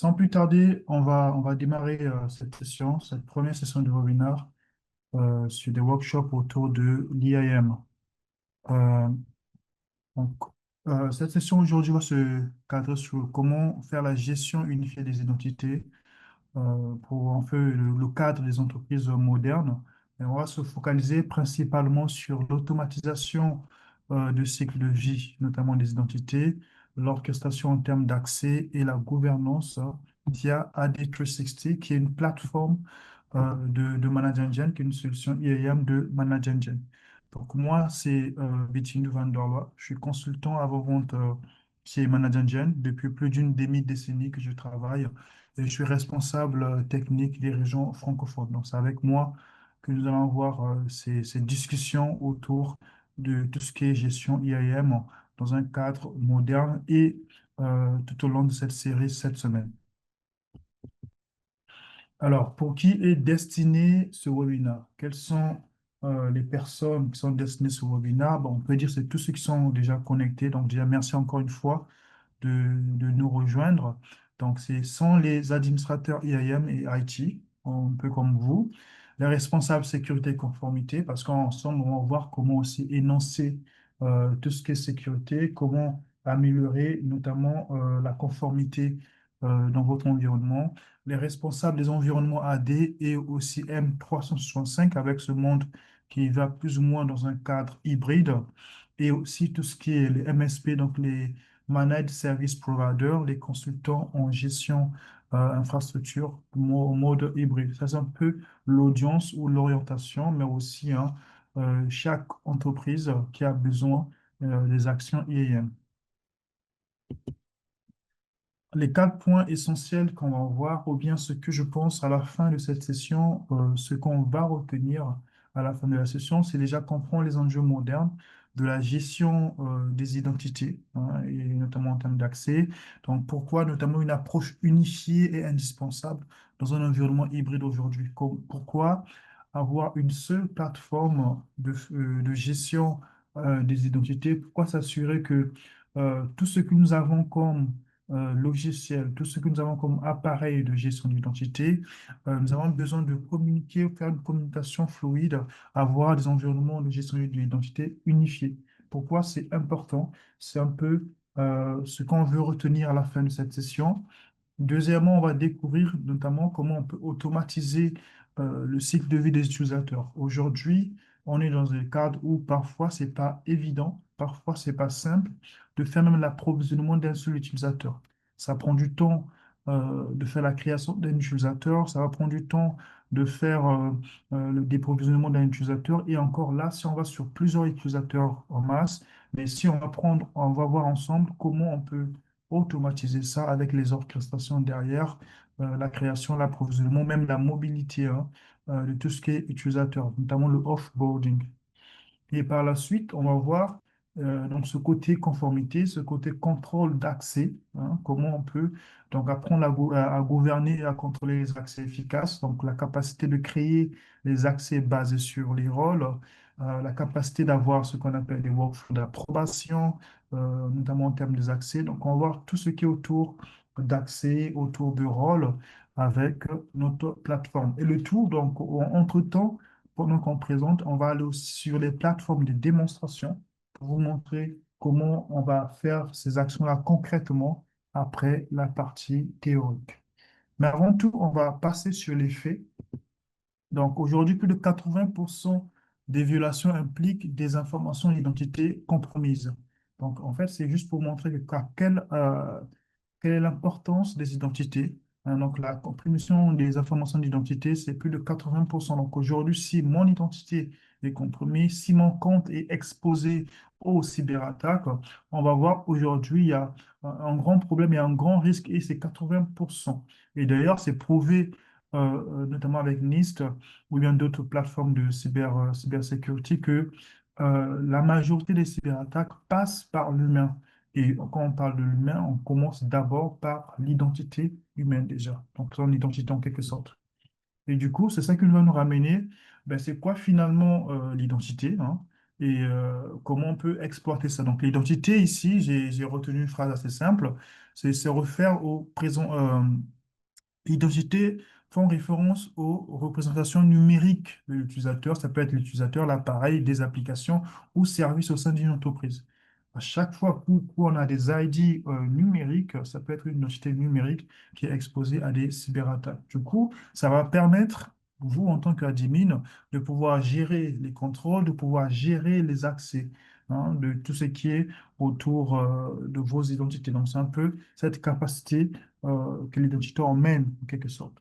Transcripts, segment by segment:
Sans plus tarder, on va démarrer cette session, cette première session de webinaire sur des workshops autour de l'IAM. Euh, donc, cette session aujourd'hui va se cadrer sur comment faire la gestion unifiée des identités pour en fait le cadre des entreprises modernes. Et on va se focaliser principalement sur l'automatisation de cycle de vie, notamment des identités, l'orchestration en termes d'accès et la gouvernance via AD360, qui est une plateforme de Manage Engine, qui est une solution IAM de Manage Engine. Donc moi, c'est Bitin Van der Loy. Je suis consultant avant-vente chez Manage Engine depuis plus d'une demi-décennie que je travaille et je suis responsable technique des régions francophones. Donc, c'est avec moi que nous allons avoir ces discussions autour de tout ce qui est gestion IAM dans un cadre moderne et tout au long de cette série cette semaine. Alors, pour qui est destiné ce webinaire? Quelles sont les personnes qui sont destinées ce webinaire? Bon, on peut dire que c'est tous ceux qui sont déjà connectés. Donc, déjà, merci encore une fois de nous rejoindre. Donc, ce sont les administrateurs IAM et IT, un peu comme vous, les responsables sécurité et conformité, parce qu'ensemble, on va voir comment aussi énoncer tout ce qui est sécurité, comment améliorer notamment la conformité dans votre environnement, les responsables des environnements AD et aussi M365 avec ce monde qui va plus ou moins dans un cadre hybride, et aussi tout ce qui est les MSP, donc les Managed Service Provider, les consultants en gestion infrastructure au mode hybride. Ça, c'est un peu l'audience ou l'orientation, mais aussi hein, chaque entreprise qui a besoin des actions IAM. Les quatre points essentiels qu'on va voir, ou bien ce que je pense à la fin de cette session, ce qu'on va retenir à la fin de la session, c'est déjà comprendre les enjeux modernes de la gestion des identités, hein, et notamment en termes d'accès. Donc, pourquoi notamment une approche unifiée est indispensable dans un environnement hybride aujourd'hui? Pourquoi avoir une seule plateforme de gestion des identités? Pourquoi s'assurer que tout ce que nous avons comme logiciel, tout ce que nous avons comme appareil de gestion d'identité, nous avons besoin de communiquer, faire une communication fluide, avoir des environnements de gestion de l'identité unifiés. Pourquoi c'est important? C'est un peu ce qu'on veut retenir à la fin de cette session. Deuxièmement, on va découvrir notamment comment on peut automatiser le cycle de vie des utilisateurs. Aujourd'hui, on est dans un cadre où parfois c'est pas évident, parfois c'est pas simple de faire même l'approvisionnement d'un seul utilisateur. Ça prend du temps de faire la création d'un utilisateur, ça va prendre du temps de faire le déprovisionnement d'un utilisateur et encore là, si on va sur plusieurs utilisateurs en masse, mais si on va prendre, on va voir ensemble comment on peut automatiser ça avec les orchestrations derrière, la création, l'approvisionnement, même la mobilité hein, de tout ce qui est utilisateur, notamment le offboarding. Et par la suite, on va voir donc ce côté conformité, ce côté contrôle d'accès, hein, comment on peut donc apprendre à gouverner et à contrôler les accès efficaces, donc la capacité de créer les accès basés sur les rôles, la capacité d'avoir ce qu'on appelle les workflows d'approbation, notamment en termes des accès. Donc on va voir tout ce qui est autour d'accès, autour de rôles avec notre plateforme. Et le tout, donc, entre-temps, pendant qu'on présente, on va aller aussi sur les plateformes de démonstration pour vous montrer comment on va faire ces actions-là concrètement après la partie théorique. Mais avant tout, on va passer sur les faits. Donc aujourd'hui, plus de 80% des violations impliquent des informations d'identité compromises. Donc en fait, c'est juste pour montrer quelle est l'importance des identités. Hein. Donc la compromission des informations d'identité, c'est plus de 80%. Donc aujourd'hui, si mon identité est compromise, si mon compte est exposé aux cyberattaques, on va voir aujourd'hui, il y a un grand problème, il y a un grand risque et c'est 80%. Et d'ailleurs, c'est prouvé notamment avec NIST ou bien d'autres plateformes de cybersécurité, que la majorité des cyberattaques passent par l'humain. Et quand on parle de l'humain, on commence d'abord par l'identité humaine déjà, donc son identité en quelque sorte. Et du coup, c'est ça qui va nous ramener, ben, c'est quoi finalement l'identité, hein, et comment on peut exploiter ça. Donc, l'identité ici, j'ai retenu une phrase assez simple, c'est se refaire au présent. L'identité font référence aux représentations numériques de l'utilisateur. Ça peut être l'utilisateur, l'appareil, des applications ou services au sein d'une entreprise. À chaque fois qu'on a des ID numériques, ça peut être une identité numérique qui est exposée à des cyberattaques. Du coup, ça va permettre, vous, en tant qu'admin, de pouvoir gérer les contrôles, de pouvoir gérer les accès, hein, de tout ce qui est autour de vos identités. Donc, c'est un peu cette capacité que l'identité emmène, en quelque sorte.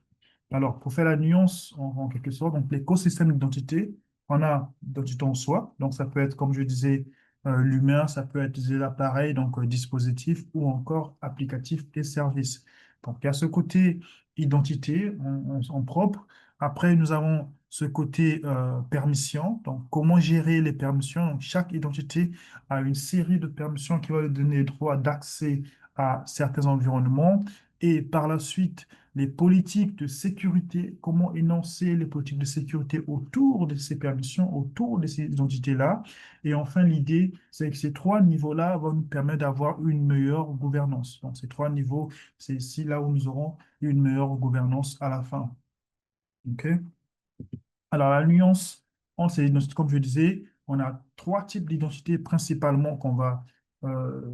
Alors, pour faire la nuance, en quelque sorte, donc l'écosystème d'identité, on a l'identité en soi, donc ça peut être, comme je disais, l'humain, ça peut être l'appareil, donc dispositif, ou encore applicatif et service. Donc, il y a ce côté identité en propre. Après, nous avons ce côté permission, donc comment gérer les permissions. Donc, chaque identité a une série de permissions qui va lui donner le droit d'accès à certains environnements et par la suite, les politiques de sécurité, comment énoncer les politiques de sécurité autour de ces permissions, autour de ces identités-là. Et enfin, l'idée, c'est que ces trois niveaux-là vont nous permettre d'avoir une meilleure gouvernance. Donc, ces trois niveaux, c'est ici là où nous aurons une meilleure gouvernance à la fin. OK? Alors, la nuance entre ces identités, comme je disais, on a trois types d'identités principalement qu'on va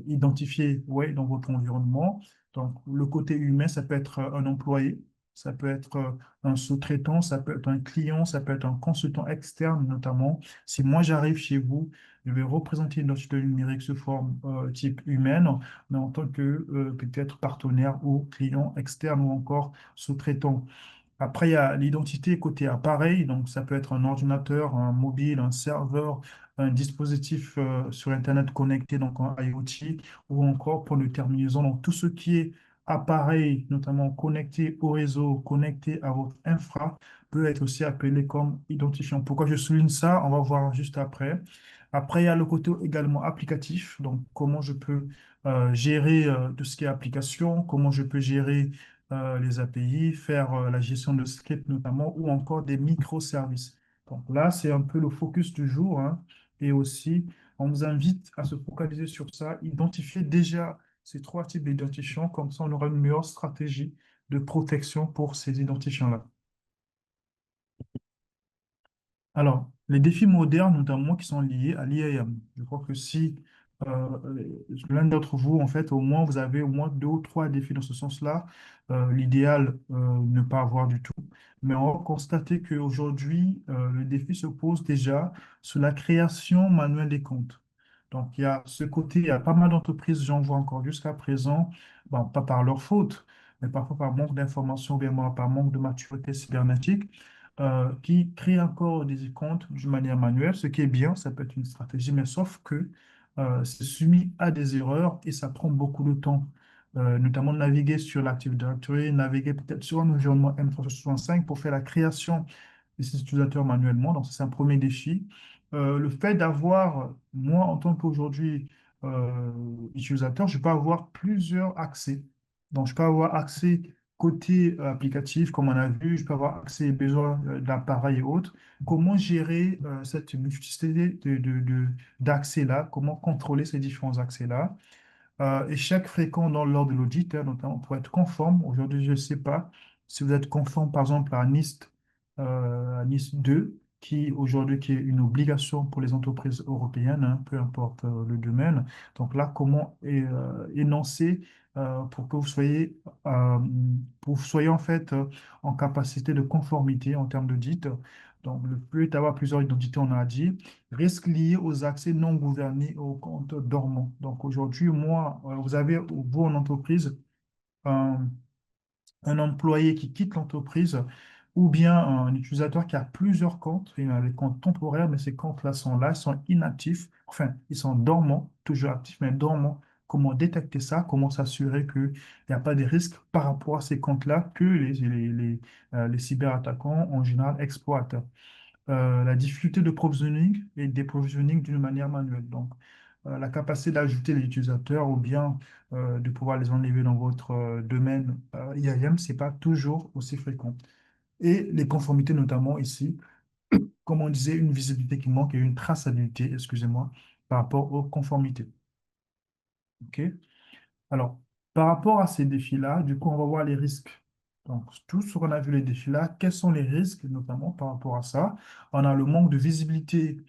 identifier, ouais, dans votre environnement. Donc, le côté humain, ça peut être un employé, ça peut être un sous-traitant, ça peut être un client, ça peut être un consultant externe, notamment. Si moi, j'arrive chez vous, je vais représenter une identité numérique sous forme type humaine, mais en tant que peut-être partenaire ou client externe ou encore sous-traitant. Après, il y a l'identité côté appareil, donc ça peut être un ordinateur, un mobile, un serveur, un dispositif sur Internet connecté, donc un IoT, ou encore pour le terminaison, donc tout ce qui est appareil, notamment connecté au réseau, connecté à votre infra, peut être aussi appelé comme identifiant. Pourquoi je souligne ça? On va voir juste après. Après, il y a le côté également applicatif, donc comment je peux gérer tout ce qui est application, comment je peux gérer les API, faire la gestion de scripts notamment, ou encore des microservices. Donc là, c'est un peu le focus du jour, hein. Et aussi, on vous invite à se focaliser sur ça, identifier déjà ces trois types d'identifiants, comme ça on aura une meilleure stratégie de protection pour ces identifiants-là. Alors, les défis modernes, notamment qui sont liés à l'IAM. Je crois que si l'un d'entre vous, en fait, au moins, vous avez au moins deux ou trois défis dans ce sens-là, l'idéal, ne pas avoir du tout. Mais on va constater qu'aujourd'hui, le défi se pose déjà sur la création manuelle des comptes. Donc, il y a ce côté, il y a pas mal d'entreprises, j'en vois encore jusqu'à présent, bon, pas par leur faute, mais parfois par manque d'information, ou bien par manque de maturité cybernétique qui crée encore des comptes d'une manière manuelle, ce qui est bien, ça peut être une stratégie, mais sauf que c'est soumis à des erreurs et ça prend beaucoup de temps. Notamment naviguer sur l'Active Directory, naviguer peut-être sur un environnement M365 pour faire la création de ces utilisateurs manuellement. Donc, ça, c'est un premier défi. Le fait d'avoir, moi, en tant qu'aujourd'hui utilisateur, je peux avoir plusieurs accès. Donc, je peux avoir accès côté applicatif, comme on a vu, je peux avoir accès aux besoins d'appareils et autres. Comment gérer cette multiplicité d'accès-là? Comment contrôler ces différents accès-là? Échec fréquent lors de l'audit, hein, notamment pour être conforme. Aujourd'hui, je ne sais pas si vous êtes conforme, par exemple, à NIST 2, qui est une obligation pour les entreprises européennes, hein, peu importe le domaine. Donc là, comment énoncer pour que vous soyez, euh, en fait en capacité de conformité en termes d'audit. Donc, le peut avoir plusieurs identités, on a dit risques liés aux accès non gouvernés aux comptes dormants. Donc aujourd'hui, moi, vous avez, vous en entreprise, un, un employé qui quitte l'entreprise ou bien un utilisateur qui a plusieurs comptes, il a des comptes temporaires, mais ces comptes-là sont là, ils sont inactifs, enfin, ils sont dormants, toujours actifs, mais dormants. Comment détecter ça? Comment s'assurer qu'il n'y a pas de risques par rapport à ces comptes-là que les cyberattaquants en général exploitent? La difficulté de provisioning et des provisioning d'une manière manuelle. Donc, la capacité d'ajouter les utilisateurs ou bien de pouvoir les enlever dans votre domaine IAM, ce n'est pas toujours aussi fréquent. Et les conformités, notamment ici, comme on disait, une visibilité qui manque et une traçabilité, excusez-moi, par rapport aux conformités. OK? Alors, par rapport à ces défis-là, du coup, on va voir les risques. Donc, tout ce qu'on a vu les défis là, quels sont les risques, notamment par rapport à ça? On a le manque de visibilité,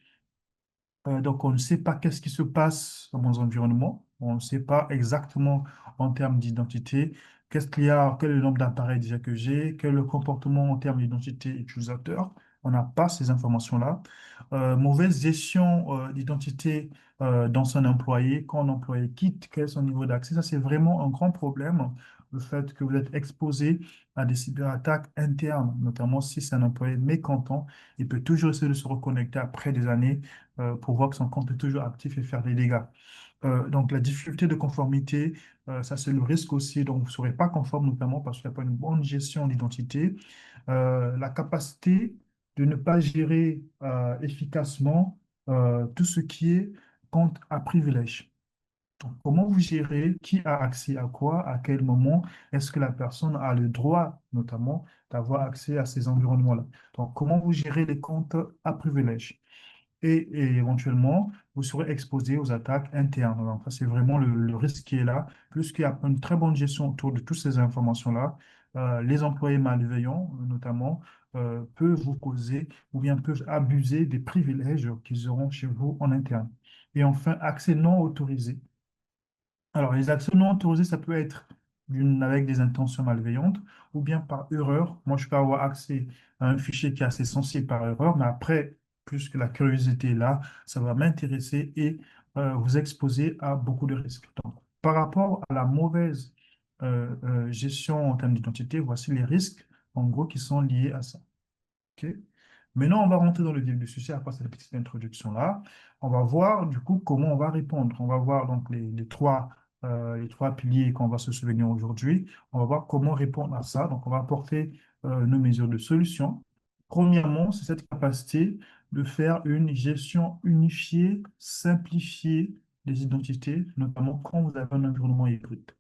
donc, on ne sait pas qu'est-ce qui se passe dans nos environnements. On ne sait pas exactement en termes d'identité, qu'est-ce qu'il y a, quel est le nombre d'appareils déjà que j'ai, quel est le comportement en termes d'identité utilisateur. On n'a pas ces informations-là. Mauvaise gestion d'identité dans son employé. Quand un employé quitte, quel est son niveau d'accès? Ça, c'est vraiment un grand problème. Le fait que vous êtes exposé à des cyberattaques internes, notamment si c'est un employé mécontent, il peut toujours essayer de se reconnecter après des années pour voir que son compte est toujours actif et faire des dégâts. Donc, la difficulté de conformité, ça c'est le risque aussi. Donc, vous ne serez pas conforme, notamment parce qu'il n'y a pas une bonne gestion d'identité. La capacité de ne pas gérer efficacement tout ce qui est compte à privilège. Donc, comment vous gérez qui a accès à quoi, à quel moment, est-ce que la personne a le droit, notamment, d'avoir accès à ces environnements-là. Donc, comment vous gérez les comptes à privilège et éventuellement, vous serez exposé aux attaques internes. Donc, ça, c'est vraiment le risque qui est là. Puisqu'il y a une très bonne gestion autour de toutes ces informations-là, les employés malveillants, notamment, peuvent vous causer ou bien peuvent abuser des privilèges qu'ils auront chez vous en interne. Et enfin, accès non autorisé. Alors, les actions non autorisées, ça peut être avec des intentions malveillantes ou bien par erreur. Moi, je peux avoir accès à un fichier qui est assez sensible par erreur, mais après, plus que la curiosité est là, ça va m'intéresser et vous exposer à beaucoup de risques. Donc, par rapport à la mauvaise gestion en termes d'identité, voici les risques, en gros, qui sont liés à ça. OK? Maintenant, on va rentrer dans le vif du sujet après cette petite introduction-là. On va voir du coup comment on va répondre. On va voir donc les trois piliers qu'on va se souvenir aujourd'hui. On va voir comment répondre à ça. Donc, on va apporter nos mesures de solution. Premièrement, c'est cette capacité de faire une gestion unifiée, simplifiée des identités, notamment quand vous avez un environnement hybride.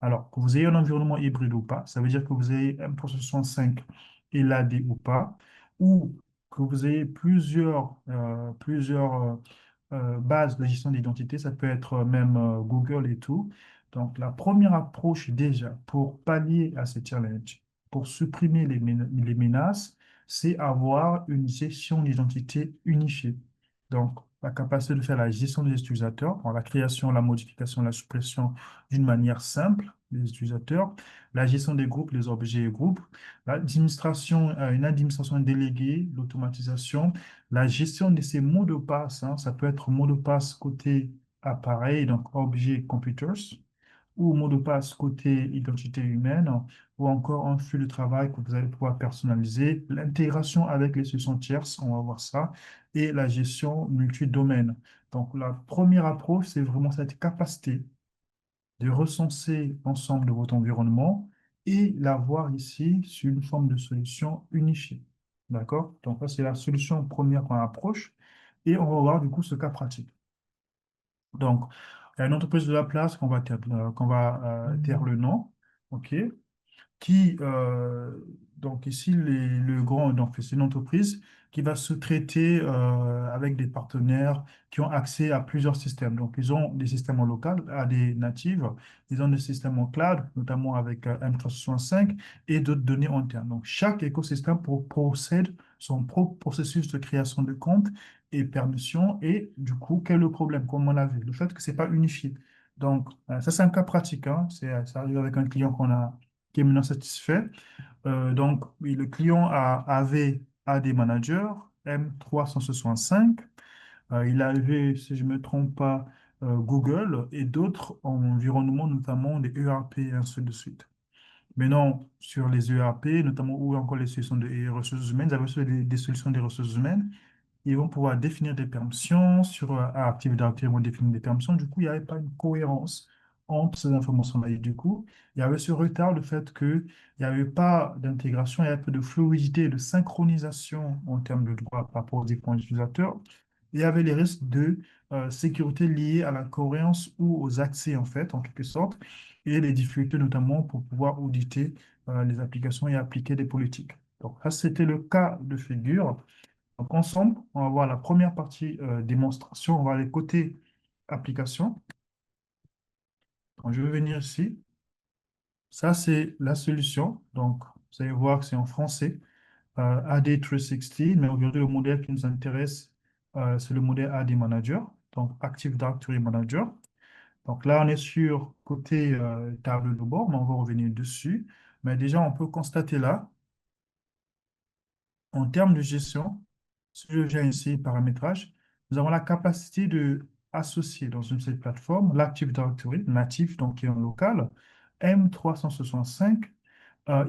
Alors, que vous ayez un environnement hybride ou pas, ça veut dire que vous ayez un processus 5 et l'AD ou pas, ou que vous ayez plusieurs bases de gestion d'identité, ça peut être même Google et tout. Donc, la première approche déjà pour pallier à ces challenges, pour supprimer les menaces, c'est avoir une gestion d'identité unifiée. Donc, la capacité de faire la gestion des utilisateurs, donc la création, la modification, la suppression d'une manière simple des utilisateurs, la gestion des groupes, les objets et groupes, l'administration, une administration déléguée, l'automatisation, la gestion de ces mots de passe, hein, ça peut être mot de passe côté appareil, donc objet computers, ou mot de passe côté identité humaine, ou encore un flux de travail que vous allez pouvoir personnaliser, l'intégration avec les solutions tierces, on va voir ça, et la gestion multi-domaine. Donc, la première approche, c'est vraiment cette capacité de recenser l'ensemble de votre environnement et l'avoir ici sur une forme de solution unifiée. D'accord? Donc, ça, c'est la solution première qu'on approche. Et on va voir du coup ce cas pratique. Donc, il y a une entreprise de la place qu'on va taire le nom. OK? Qui, donc ici, le grand, donc c'est une entreprise qui va se traiter avec des partenaires qui ont accès à plusieurs systèmes. Donc, ils ont des systèmes en local, à des natives, ils ont des systèmes en cloud, notamment avec M365 et d'autres données internes. Donc, chaque écosystème possède son propre processus de création de compte et permission. Et du coup, quel est le problème, comme on l'a vu? Le fait que ce n'est pas unifié. Donc, ça, c'est un cas pratique, hein. Ça arrive avec un client qui est maintenant satisfait. Donc, oui, le client a des managers M365. Il avait, si je ne me trompe pas, Google et d'autres environnements, notamment des ERP et ainsi de suite. Maintenant, sur les ERP, notamment ou encore les solutions de ressources humaines, ils avaient aussi des solutions des ressources humaines. Ils vont pouvoir définir des permissions sur Active Directory, ils vont définir des permissions. Du coup, il n'y avait pas une cohérence entre ces informations-là. Et du coup, il y avait ce retard, le fait qu'il n'y avait pas d'intégration, il y avait peu de fluidité et de synchronisation en termes de droit par rapport aux différents utilisateurs. Il y avait les risques de sécurité liés à la cohérence ou aux accès, en fait, en quelque sorte, et les difficultés notamment pour pouvoir auditer les applications et appliquer des politiques. Donc, ça, c'était le cas de figure. Donc, ensemble, on va voir la première partie démonstration. On va aller côté application. Donc, je vais venir ici. Ça, c'est la solution. Donc, vous allez voir que c'est en français, AD360. Mais aujourd'hui, le modèle qui nous intéresse, c'est le modèle AD Manager, donc Active Directory Manager. Donc là, on est sur côté table de bord, mais on va revenir dessus. Mais déjà, on peut constater là, en termes de gestion, si je viens ici, paramétrage, nous avons la capacité de associer dans une seule plateforme l'Active Directory natif, donc qui est en local, M365.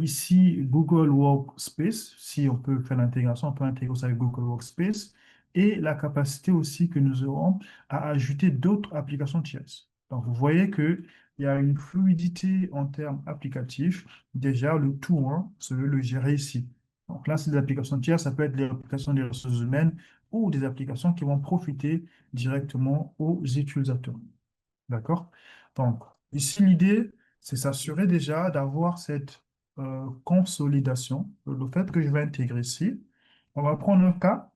Ici, Google Workspace, si on peut faire l'intégration, on peut intégrer ça avec Google Workspace, et la capacité aussi que nous aurons à ajouter d'autres applications tierces. Donc, vous voyez qu'il y a une fluidité en termes applicatifs. Déjà, le tout, hein, c'est de le gérer ici. Donc là, c'est des applications tierces, ça peut être des applications des ressources humaines ou des applications qui vont profiter directement aux utilisateurs. D'accord? Donc, ici, l'idée, c'est s'assurer déjà d'avoir cette consolidation. Le fait que je vais intégrer ici, on va prendre un cas,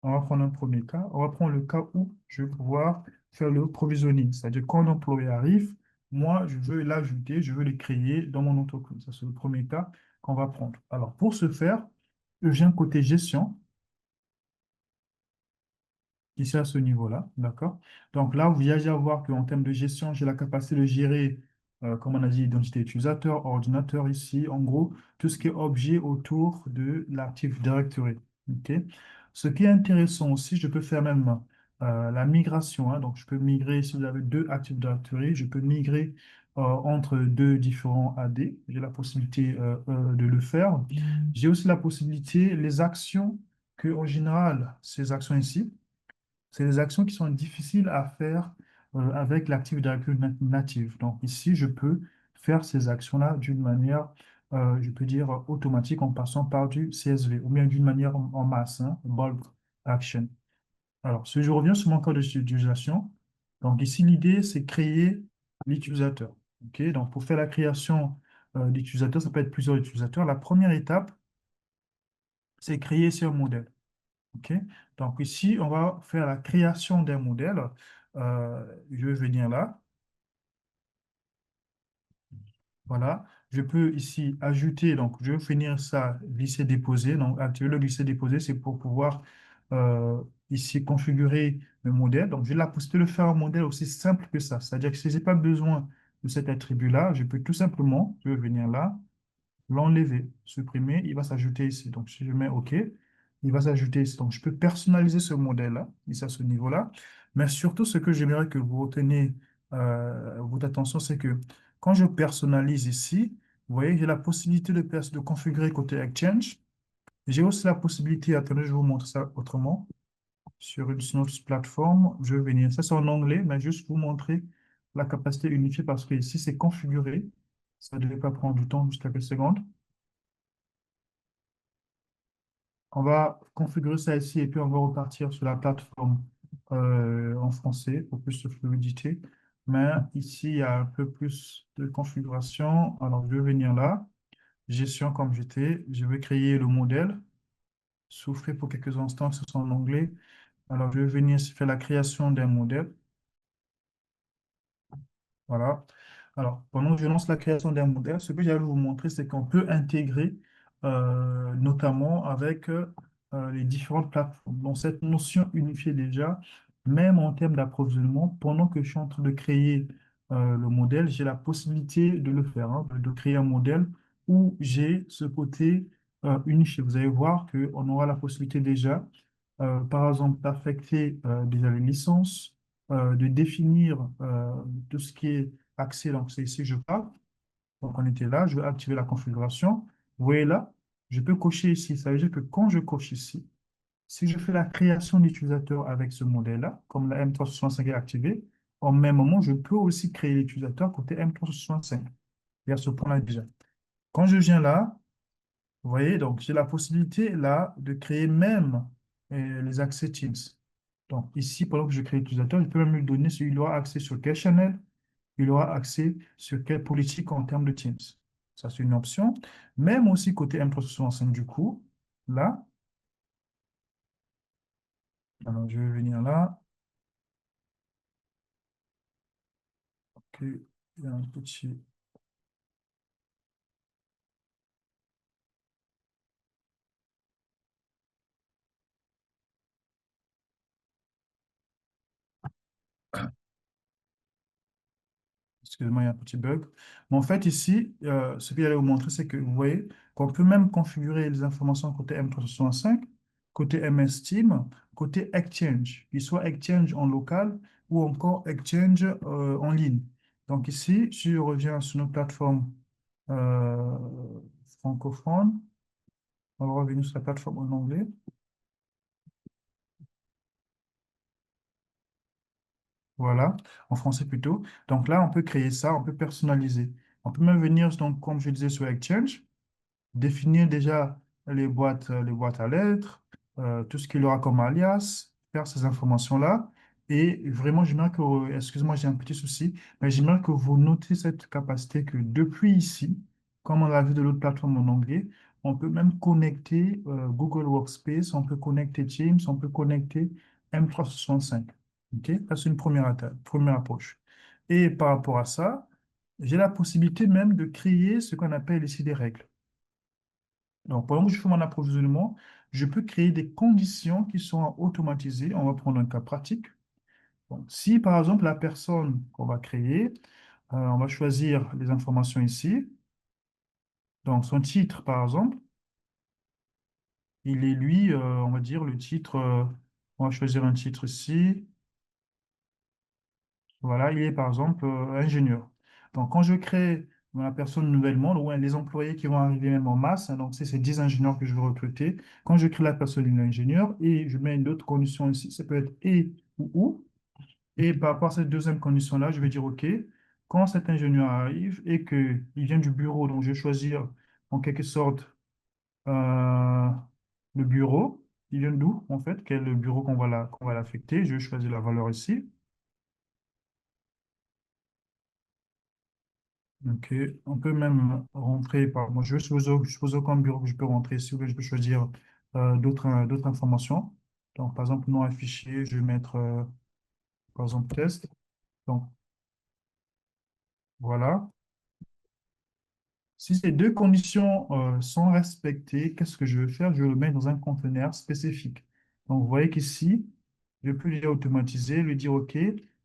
on va prendre un premier cas, on va prendre le cas où je vais pouvoir faire le provisioning. C'est-à-dire, quand l'employé arrive, moi, je veux l'ajouter, je veux le créer dans mon entreprise. Ça, c'est le premier cas qu'on va prendre. Alors, pour ce faire, je viens côté gestion. Ici à ce niveau-là, d'accord? Donc là, vous allez voir qu'en termes de gestion, j'ai la capacité de gérer, comme on a dit, identité utilisateur, ordinateur ici, en gros, tout ce qui est objet autour de l'Active Directory. OK? Ce qui est intéressant aussi, je peux faire même la migration, hein. Donc, je peux migrer, si vous avez deux Active Directory, je peux migrer entre deux différents AD. J'ai la possibilité de le faire. J'ai aussi la possibilité, les actions que, en général, ces actions ici, c'est des actions qui sont difficiles à faire avec l'Active Directory native. Donc ici, je peux faire ces actions-là d'une manière, je peux dire, automatique en passant par du CSV ou bien d'une manière en masse, hein, bulk action. Alors, si je reviens sur mon code d'utilisation, donc ici, l'idée, c'est créer l'utilisateur. OK? Donc, pour faire la création d'utilisateur, ça peut être plusieurs utilisateurs. La première étape, c'est créer sur un modèle. OK? Donc ici, on va faire la création d'un modèle. Je vais venir là. Voilà. Je peux ici ajouter, donc je vais finir ça, glisser-déposer. Donc activer le glisser-déposer, c'est pour pouvoir euh, ici configurer le modèle. Donc j'ai la possibilité de faire un modèle aussi simple que ça. C'est-à-dire que si je n'ai pas besoin de cet attribut-là, je peux tout simplement, je vais venir là, l'enlever, supprimer, il va s'ajouter ici. Donc, si je mets OK, il va s'ajouter ici. Donc, je peux personnaliser ce modèle-là, ici à ce niveau-là. Mais surtout, ce que j'aimerais que vous reteniez votre attention, c'est que quand je personnalise ici, vous voyez, j'ai la possibilité de configurer côté Exchange. J'ai aussi la possibilité, attendez, je vais vous montrer ça autrement, sur une autre plateforme. Je vais venir, ça c'est en anglais, mais juste vous montrer la capacité unifiée parce que ici, c'est configuré. Ça ne devait pas prendre du temps, juste quelques secondes. On va configurer ça ici et puis on va repartir sur la plateforme en français pour plus de fluidité. Mais ici, il y a un peu plus de configuration. Alors, je vais venir là, gestion comme j'étais. Je vais créer le modèle. Souffrez pour quelques instants, ce sont en anglais. Alors, je vais venir faire la création d'un modèle. Voilà. Alors, pendant que je lance la création d'un modèle, ce que j'allais vous montrer, c'est qu'on peut intégrer, notamment avec les différentes plateformes. Donc, cette notion unifiée déjà, même en termes d'approvisionnement, pendant que je suis en train de créer le modèle, j'ai la possibilité de le faire, hein, de créer un modèle où j'ai ce côté unifié. Vous allez voir qu'on aura la possibilité déjà, par exemple, d'affecter déjà les licences, de définir tout ce qui est accès. Donc, c'est ici que je parle. Donc, on était là, je vais activer la configuration. Vous voyez là, je peux cocher ici. Ça veut dire que quand je coche ici, si je fais la création d'utilisateur avec ce modèle-là, comme la M365 est activée, au même moment, je peux aussi créer l'utilisateur côté M365. Il y a ce point-là déjà. Quand je viens là, vous voyez, donc j'ai la possibilité là de créer même les accès Teams. Donc ici, pendant que je crée l'utilisateur, je peux même lui donner s'il aura accès sur quel channel, il aura accès sur quelle politique en termes de Teams. Ça, c'est une option. Même aussi côté M365 du coup, là, Alors, je vais venir là. Ok, il y a un petit... Excusez-moi, il y a un petit bug. Mais en fait, ici, ce qu'il allait vous montrer, c'est que vous voyez qu'on peut même configurer les informations côté M365, côté MS Team, côté Exchange, qu'il soit Exchange en local ou encore Exchange en ligne. Donc ici, si je reviens sur nos plateformes euh, francophones, on va revenir sur la plateforme en anglais. Voilà, en français plutôt. Donc là, on peut créer ça, on peut personnaliser. On peut même venir, donc, comme je disais, sur Exchange. Définir déjà les boîtes à lettres, tout ce qu'il aura comme alias, faire ces informations-là. Et vraiment, j'aimerais que, excusez-moi, j'ai un petit souci, mais j'aimerais que vous notez cette capacité que depuis ici, comme on l'a vu de l'autre plateforme en anglais, on peut même connecter Google Workspace, on peut connecter Teams, on peut connecter M365. OK? Ça, c'est une première approche. Et par rapport à ça, j'ai la possibilité même de créer ce qu'on appelle ici des règles. Donc, pendant que je fais mon approvisionnement, je peux créer des conditions qui sont automatisées. On va prendre un cas pratique. Donc, si par exemple la personne qu'on va créer, on va choisir les informations ici. Donc, son titre, par exemple, il est lui, on va dire le titre, on va choisir un titre ici. Voilà, il est par exemple ingénieur. Donc, quand je crée la personne nouvellement, ou les employés qui vont arriver même en masse, hein, donc c'est 10 ingénieurs que je veux recruter, quand je crée la personne ingénieur et je mets une autre condition ici, ça peut être et ou. Et par rapport à cette deuxième condition-là, je vais dire OK, quand cet ingénieur arrive et qu'il vient du bureau, donc je vais choisir en quelque sorte euh, le bureau, il vient d'où en fait, quel est le bureau qu'on va l'affecter, je vais choisir la valeur ici. Ok, on peut même rentrer par. Moi, je suppose aucun bureau que je peux rentrer. Si vous voulez, je peux choisir d'autres informations. Donc, par exemple, nom affiché, je vais mettre par exemple test. Donc, voilà. Si ces deux conditions sont respectées, qu'est-ce que je vais faire? Je le mets dans un conteneur spécifique. Donc, vous voyez qu'ici, je peux lui automatiser, lui dire OK,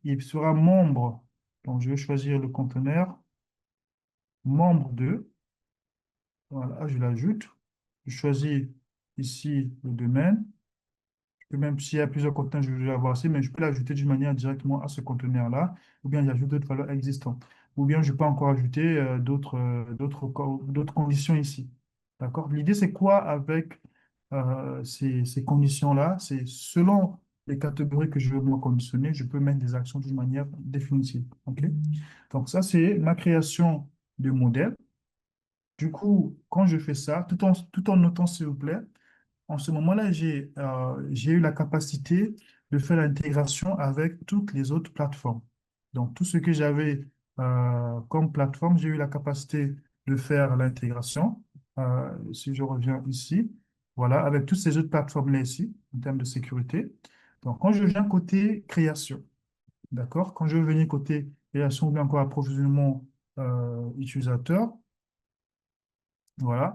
il sera membre. Donc, je vais choisir le conteneur membre 2. Voilà, je l'ajoute. Je choisis ici le domaine. Je peux même, s'il y a plusieurs conteneurs, je vais l'avoir aussi, mais je peux l'ajouter d'une manière directement à ce conteneur-là, ou bien j'ajoute d'autres valeurs existantes. Ou bien je peux encore ajouter d'autres conditions ici. D'accord? L'idée, c'est quoi avec ces conditions-là? C'est selon les catégories que je veux moi conditionner, je peux mettre des actions d'une manière définitive. OK? Donc, ça, c'est ma création de modèle. Du coup, quand je fais ça, tout en notant, s'il vous plaît, en ce moment-là, j'ai eu la capacité de faire l'intégration avec toutes les autres plateformes. Donc, tout ce que j'avais comme plateforme, j'ai eu la capacité de faire l'intégration. Si je reviens ici, voilà, avec toutes ces autres plateformes-là ici, en termes de sécurité. Donc, quand je viens côté création, d'accord? Quand je veux venir côté création ou bien encore approvisionnement utilisateur, voilà.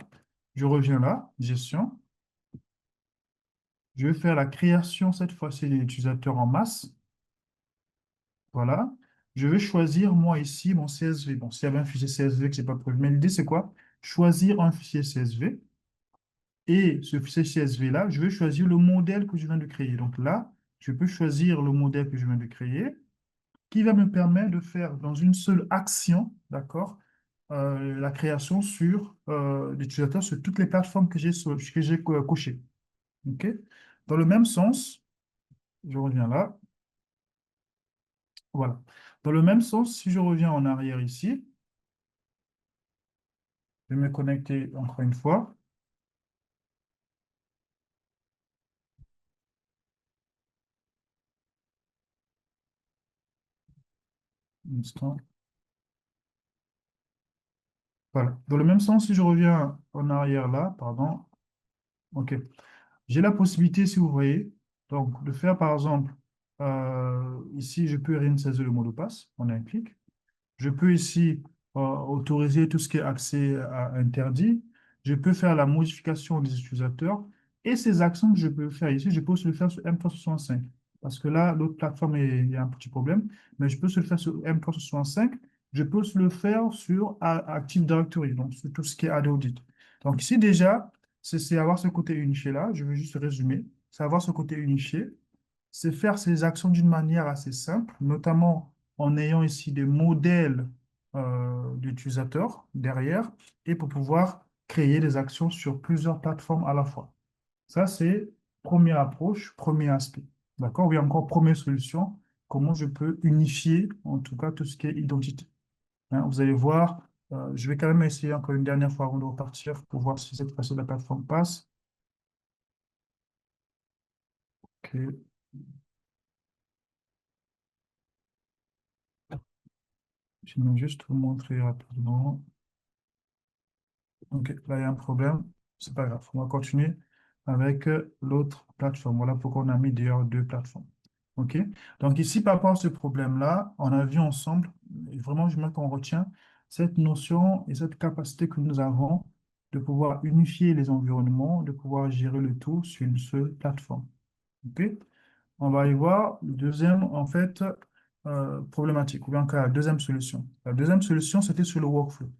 Je reviens là, gestion. Je vais faire la création cette fois-ci des utilisateurs en masse. Voilà. Je vais choisir moi ici mon CSV. Bon, s'il y avait un fichier CSV que je n'ai pas prévu, mais l'idée c'est quoi? Choisir un fichier CSV. Et ce fichier CSV-là, je vais choisir le modèle que je viens de créer. Donc là, je peux choisir le modèle que je viens de créer qui va me permettre de faire dans une seule action, d'accord, la création sur l'utilisateur sur toutes les plateformes que j'ai cochées. OK? Dans le même sens, je reviens là. Voilà. Dans le même sens, si je reviens en arrière ici, je vais me connecter encore une fois. Un instant. Voilà. Dans le même sens, si je reviens en arrière là, pardon, OK. J'ai la possibilité, si vous voyez, Donc, de faire par exemple, ici, je peux réinitialiser le mot de passe en un clic. Je peux ici autoriser tout ce qui est accès interdit. Je peux faire la modification des utilisateurs. Et ces actions que je peux faire ici, je peux aussi le faire sur M365. Parce que là, l'autre plateforme, il y a un petit problème. Mais je peux se le faire sur M365. Je peux se le faire sur Active Directory, donc sur tout ce qui est AD Audit. Donc ici déjà, c'est avoir ce côté unifié là. Je vais juste résumer. C'est avoir ce côté unifié, c'est faire ces actions d'une manière assez simple, notamment en ayant ici des modèles d'utilisateurs derrière et pour pouvoir créer des actions sur plusieurs plateformes à la fois. Ça, c'est première approche, premier aspect. D'accord? Ou encore première solution, comment je peux unifier en tout cas tout ce qui est identité. Hein, vous allez voir, je vais quand même essayer encore une dernière fois avant de repartir pour voir si cette fois-ci la plateforme passe. Ok. Je vais juste vous montrer rapidement. Ok, là, il y a un problème. C'est pas grave. On va continuer avec l'autre plateforme. Voilà pourquoi on a mis d'ailleurs deux plateformes. Ok. Donc ici, par rapport à ce problème-là, on a vu ensemble, et vraiment, je veux qu'on retient cette notion et cette capacité que nous avons de pouvoir unifier les environnements, de pouvoir gérer le tout sur une seule plateforme. Ok. On va y voir le deuxième, en fait, problématique, ou bien encore la deuxième solution. La deuxième solution, c'était sur le workflow.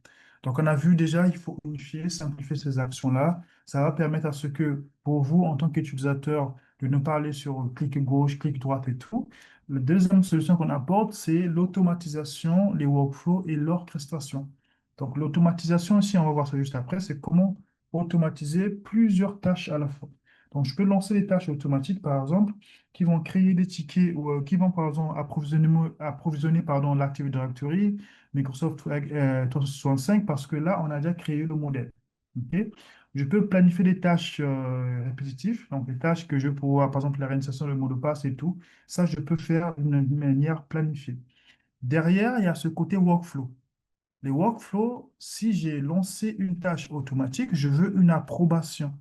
Donc, on a vu déjà, il faut unifier, simplifier ces actions-là. Ça va permettre à ce que, pour vous, en tant qu'utilisateur, de ne pas aller sur clic gauche, clic droite et tout. La deuxième solution qu'on apporte, c'est l'automatisation, les workflows et l'orchestration. Donc, l'automatisation, ici, on va voir ça juste après, c'est comment automatiser plusieurs tâches à la fois. Donc, je peux lancer des tâches automatiques, par exemple, qui vont créer des tickets ou qui vont, par exemple, approvisionner pardon, l'Active Directory, Microsoft 365, parce que là, on a déjà créé le modèle. OK? Je peux planifier des tâches répétitives, donc des tâches que je peux pouvoir, par exemple, la réinitialisation de mot de passe et tout. Ça, je peux faire d'une manière planifiée. Derrière, il y a ce côté workflow. Les workflows, si j'ai lancé une tâche automatique, je veux une approbation.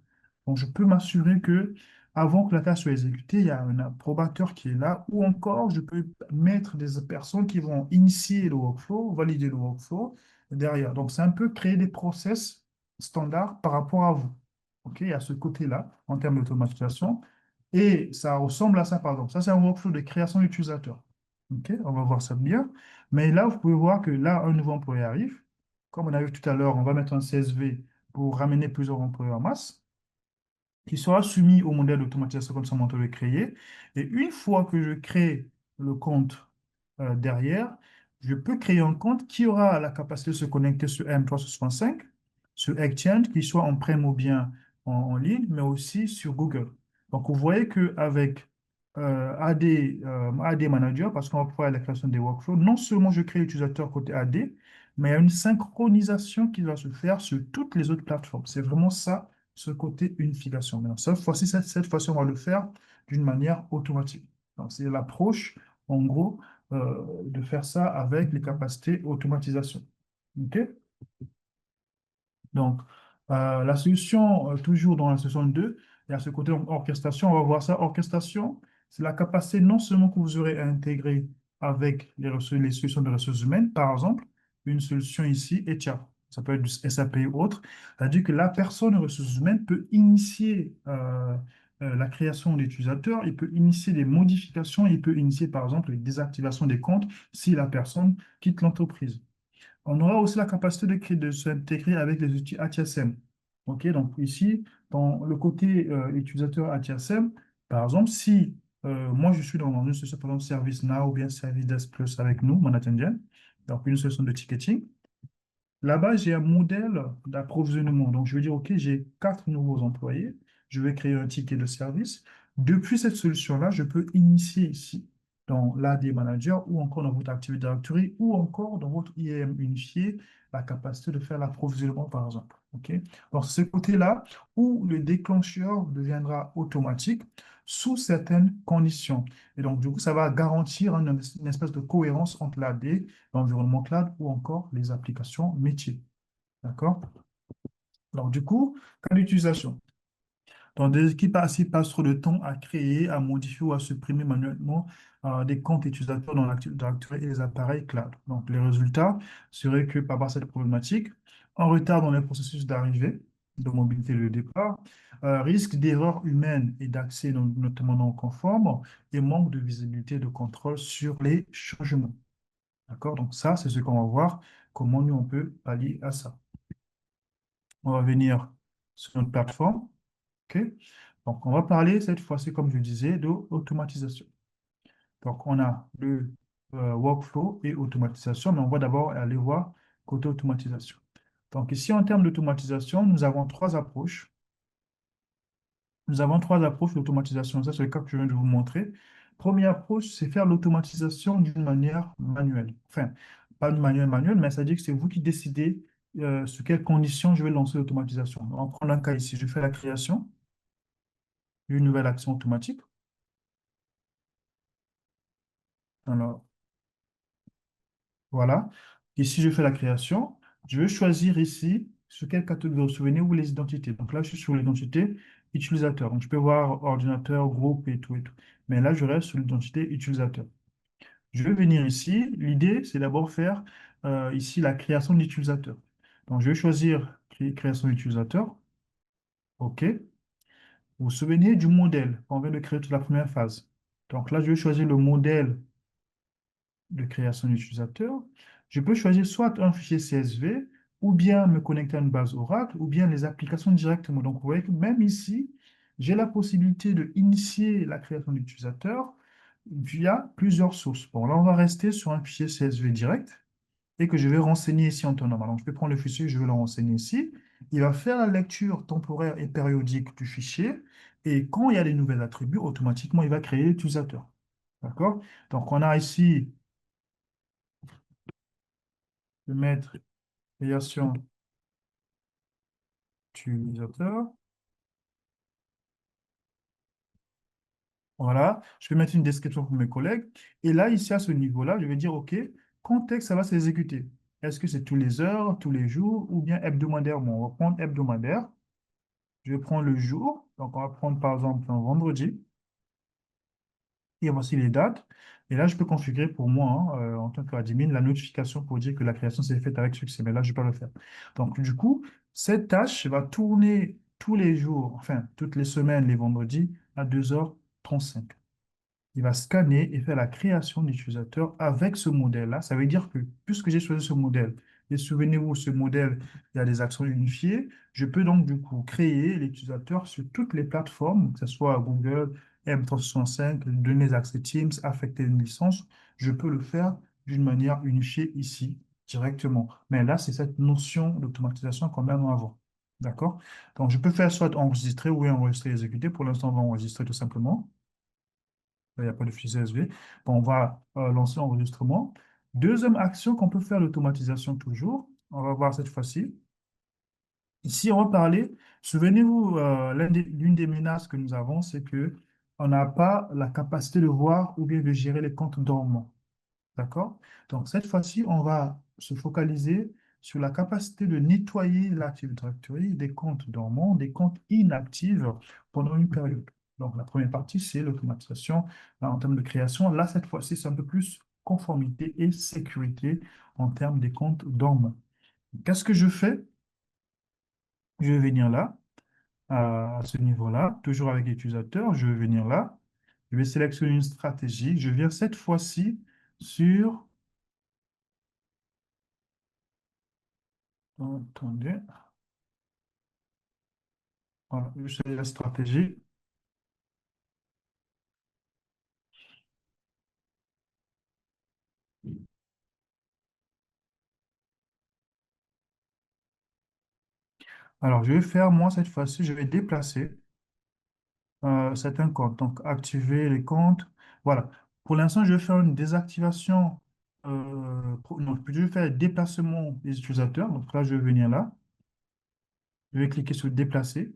Donc, je peux m'assurer que avant que la tâche soit exécutée, il y a un approbateur qui est là, ou encore je peux mettre des personnes qui vont initier le workflow, valider le workflow derrière. Donc, c'est un peu créer des process standards par rapport à vous. OK, il y a ce côté-là en termes d'automatisation. Et ça ressemble à ça, par exemple. Ça, c'est un workflow de création d'utilisateur. OK, on va voir ça bien. Mais là, vous pouvez voir que là, un nouveau employé arrive. Comme on a vu tout à l'heure, on va mettre un CSV pour ramener plusieurs employés en masse qui sera soumis au modèle d'automatisation comme ça, mon est créé. Et une fois que je crée le compte derrière, je peux créer un compte qui aura la capacité de se connecter sur M365, sur Exchange, qu'il soit en-prem ou bien en ligne, mais aussi sur Google. Donc, vous voyez qu'avec AD Manager, parce qu'on va pouvoir la création des workflows, non seulement je crée l'utilisateur côté AD, mais il y a une synchronisation qui va se faire sur toutes les autres plateformes. C'est vraiment ça ce côté unification. Maintenant, cette fois-ci, on va le faire d'une manière automatique. Donc, c'est l'approche, en gros, de faire ça avec les capacités automatisation. OK? Donc, la solution, toujours dans la solution 2, il y a ce côté orchestration. On va voir ça. Orchestration, c'est la capacité non seulement que vous aurez à intégrer avec les solutions de ressources humaines, par exemple, une solution ici, ETIA. Ça peut être du SAP ou autre. C'est-à-dire que la personne aux ressources humaines peut initier la création d'utilisateurs, il peut initier des modifications, il peut initier, par exemple, les désactivations des comptes si la personne quitte l'entreprise. On aura aussi la capacité de s'intégrer avec les outils ATSM. OK, donc ici, dans le côté utilisateur ATSM, par exemple, si moi je suis dans une solution, par exemple, ServiceNow ou bien Service Desk Plus avec nous, Manhattan, donc une solution de ticketing, là-bas, j'ai un modèle d'approvisionnement. Donc, je vais dire, OK, j'ai 4 nouveaux employés. Je vais créer un ticket de service. Depuis cette solution-là, je peux initier ici dans l'AD Manager ou encore dans votre Active Directory ou encore dans votre IAM unifié la capacité de faire l'approvisionnement, par exemple. OK? Donc, c'est ce côté-là où le déclencheur deviendra automatique sous certaines conditions. Et donc, du coup, ça va garantir une espèce de cohérence entre l'AD, l'environnement cloud ou encore les applications métiers. D'accord? Alors, du coup, cas d'utilisation. Donc, des équipes ainsi passent trop de temps à créer, à modifier ou à supprimer manuellement des comptes utilisateurs dans l'Active Directory et les appareils cloud. Donc, les résultats seraient que par rapport à cette problématique, en retard dans les processus d'arrivée, de mobilité de départ, risque d'erreurs humaines et d'accès notamment non conforme et manque de visibilité et de contrôle sur les changements. D'accord? Donc, ça, c'est ce qu'on va voir, comment nous, on peut pallier à ça. On va venir sur notre plateforme. OK? Donc, on va parler cette fois-ci, comme je disais, d'automatisation. Donc, on a le workflow et automatisation, mais on va d'abord aller voir côté automatisation. Donc, ici, en termes d'automatisation, nous avons trois approches. Nous avons trois approches d'automatisation. Ça, c'est le cas que je viens de vous montrer. Première approche, c'est faire l'automatisation d'une manière manuelle. Enfin, pas d'une manière manuelle, mais ça dit que c'est vous qui décidez sur quelles conditions je vais lancer l'automatisation. On va prendre un cas ici. Je fais la création d'une nouvelle action automatique. Alors, voilà. Ici, je fais la création. Je vais choisir ici sur quelle catégorie vous vous souvenez ou les identités. Donc là, je suis sur l'identité utilisateur. Donc, je peux voir ordinateur, groupe et tout et tout. Mais là, je reste sur l'identité utilisateur. Je vais venir ici. L'idée, c'est d'abord faire ici la création d'utilisateur. Donc, je vais choisir création d'utilisateur. OK. Vous vous souvenez du modèle qu'on vient de créer toute la première phase. Donc là, je vais choisir le modèle de création d'utilisateur. Je peux choisir soit un fichier CSV ou bien me connecter à une base Oracle ou bien les applications directement. Donc, vous voyez que même ici, j'ai la possibilité de initier la création d'utilisateur via plusieurs sources. Bon, là, on va rester sur un fichier CSV direct et que je vais renseigner ici en temps normal. Donc, je peux prendre le fichier, je vais le renseigner ici. Il va faire la lecture temporaire et périodique du fichier et quand il y a des nouveaux attributs, automatiquement, il va créer l'utilisateur. D'accord? Donc, on a ici le maître création utilisateur. Voilà. Je vais mettre une description pour mes collègues. Et là, ici, à ce niveau-là, je vais dire, OK, quand est-ce que ça va s'exécuter? Est-ce que c'est tous les heures, tous les jours ou bien hebdomadairement? On va prendre hebdomadaire. Je vais prendre le jour. Donc, on va prendre par exemple un vendredi. Et voici les dates. Et là, je peux configurer pour moi, hein, en tant qu'admin, la notification pour dire que la création s'est faite avec succès. Mais là, je ne vais pas le faire. Donc, du coup, cette tâche va tourner tous les jours, enfin, toutes les semaines, les vendredis, à 2h35. Il va scanner et faire la création d'utilisateurs avec ce modèle-là. Ça veut dire que, puisque j'ai choisi ce modèle, et souvenez-vous, ce modèle, il y a des actions unifiées, je peux donc du coup créer l'utilisateur sur toutes les plateformes, que ce soit Google, M365, donner accès Teams, affecter une licence, je peux le faire d'une manière unifiée ici, directement. Mais là, c'est cette notion d'automatisation qu'on met en avant. D'accord? Donc, je peux faire soit enregistrer ou enregistrer, exécuter. Pour l'instant, on va enregistrer tout simplement. Là, il n'y a pas de fichier CSV. Bon, on va lancer l'enregistrement. Deuxième action qu'on peut faire, l'automatisation toujours. On va voir cette fois-ci. Ici, on va parler. Souvenez-vous, l'une des menaces que nous avons, c'est que on n'a pas la capacité de voir ou bien de gérer les comptes dormants. D'accord? Donc, cette fois-ci, on va se focaliser sur la capacité de nettoyer l'Active Directory des comptes dormants, des comptes inactifs pendant une période. Donc, la première partie, c'est l'automatisation en termes de création. Là, cette fois-ci, c'est un peu plus conformité et sécurité en termes des comptes dormants. Qu'est-ce que je fais? Je vais venir là, à ce niveau-là, toujours avec l'utilisateur. Je vais venir là. Je vais sélectionner une stratégie. Je viens cette fois-ci sur... Attendez. Voilà, je sais la stratégie. Alors, je vais faire, moi, cette fois-ci, je vais déplacer certains comptes. Donc, activer les comptes. Voilà. Pour l'instant, je vais faire une désactivation. Non, je vais faire déplacement des utilisateurs. Donc là, je vais venir là. Je vais cliquer sur déplacer.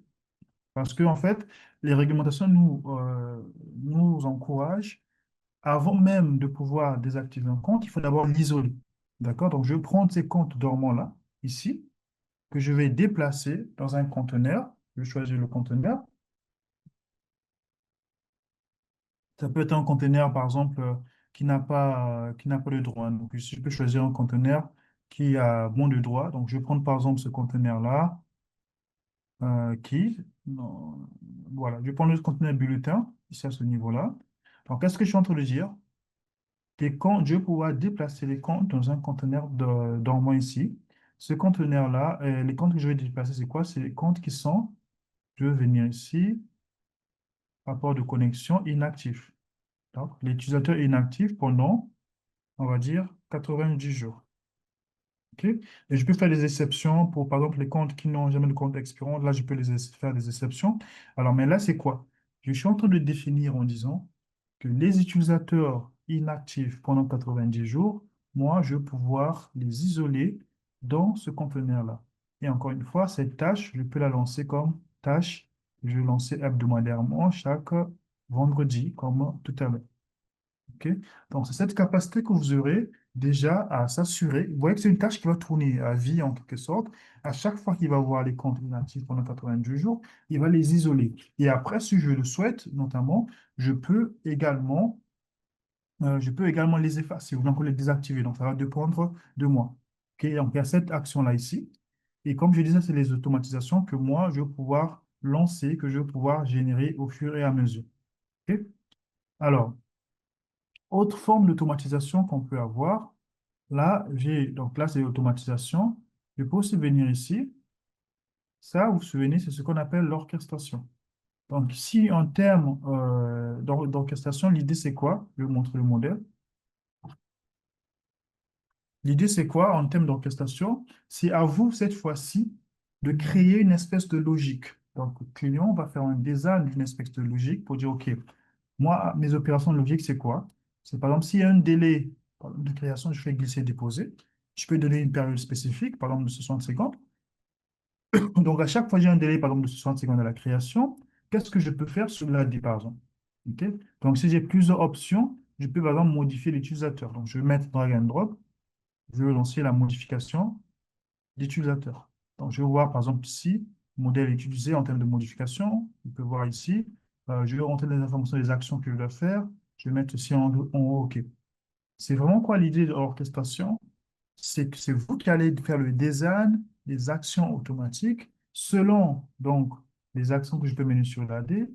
Parce que, en fait, les réglementations nous encouragent, avant même de pouvoir désactiver un compte, il faut d'abord l'isoler. D'accord? Donc, je vais prendre ces comptes dormants là, ici, que je vais déplacer dans un conteneur. Je vais choisir le conteneur. Ça peut être un conteneur, par exemple, qui n'a pas de droit. Donc, ici, je peux choisir un conteneur qui a bon de droit. Donc, je vais prendre, par exemple, ce conteneur-là, qui, non, voilà, je vais prendre le conteneur bulletin, ici à ce niveau-là. Donc, qu'est-ce que je suis en train de dire? Les comptes, je vais pouvoir déplacer les comptes dans un conteneur dormant ici. Ce conteneur-là, les comptes que je vais déplacer, c'est quoi? C'est les comptes qui sont, je vais venir ici, rapport de connexion inactif. Donc, l'utilisateur est inactif pendant, on va dire, 90 jours. OK? Et je peux faire des exceptions pour, par exemple, les comptes qui n'ont jamais de compte expirant. Là, je peux faire des exceptions. Alors, mais là, c'est quoi? Je suis en train de définir en disant que les utilisateurs inactifs pendant 90 jours, moi, je vais pouvoir les isoler dans ce conteneur-là. Et encore une fois, cette tâche, je peux la lancer comme tâche. Je vais lancer hebdomadairement chaque vendredi, comme tout à l'heure. OK? Donc, c'est cette capacité que vous aurez déjà à s'assurer. Vous voyez que c'est une tâche qui va tourner à vie en quelque sorte. À chaque fois qu'il va voir les comptes inactifs pendant 92 jours, il va les isoler. Et après, si je le souhaite, notamment, je peux également, je peux également les effacer ou donc les désactiver. Donc, ça va dépendre de moi. OK? Donc, il y a cette action-là ici. Et comme je disais, c'est les automatisations que moi, je vais pouvoir lancer, que je vais pouvoir générer au fur et à mesure. OK? Alors, autre forme d'automatisation qu'on peut avoir, donc là, c'est l'automatisation. Je peux aussi venir ici. Ça, vous vous souvenez, c'est ce qu'on appelle l'orchestration. Donc, si en termes d'orchestration, l'idée, c'est quoi? Je vais vous montrer le modèle. L'idée, c'est quoi en termes d'orchestration? C'est à vous, cette fois-ci, de créer une espèce de logique. Donc, le client va faire un design d'une espèce de logique pour dire, OK, moi, mes opérations logiques, c'est quoi? C'est par exemple, s'il y a un délai par exemple, de création, je fais glisser-déposer. Je peux donner une période spécifique, par exemple de 60 secondes. Donc, à chaque fois que j'ai un délai, par exemple, de 60 secondes à la création, qu'est-ce que je peux faire sur la D, par exemple? OK? Donc, si j'ai plusieurs options, je peux, par exemple, modifier l'utilisateur. Donc, je vais mettre drag and drop. Je vais lancer la modification d'utilisateur. Donc, je vais voir, par exemple, ici, modèle utilisé en termes de modification. On peut voir ici. Je vais rentrer les informations des actions que je dois faire. Je vais mettre ici en haut OK. C'est vraiment quoi l'idée de l'orchestration? C'est que c'est vous qui allez faire le design des actions automatiques selon donc les actions que je peux mener sur l'AD,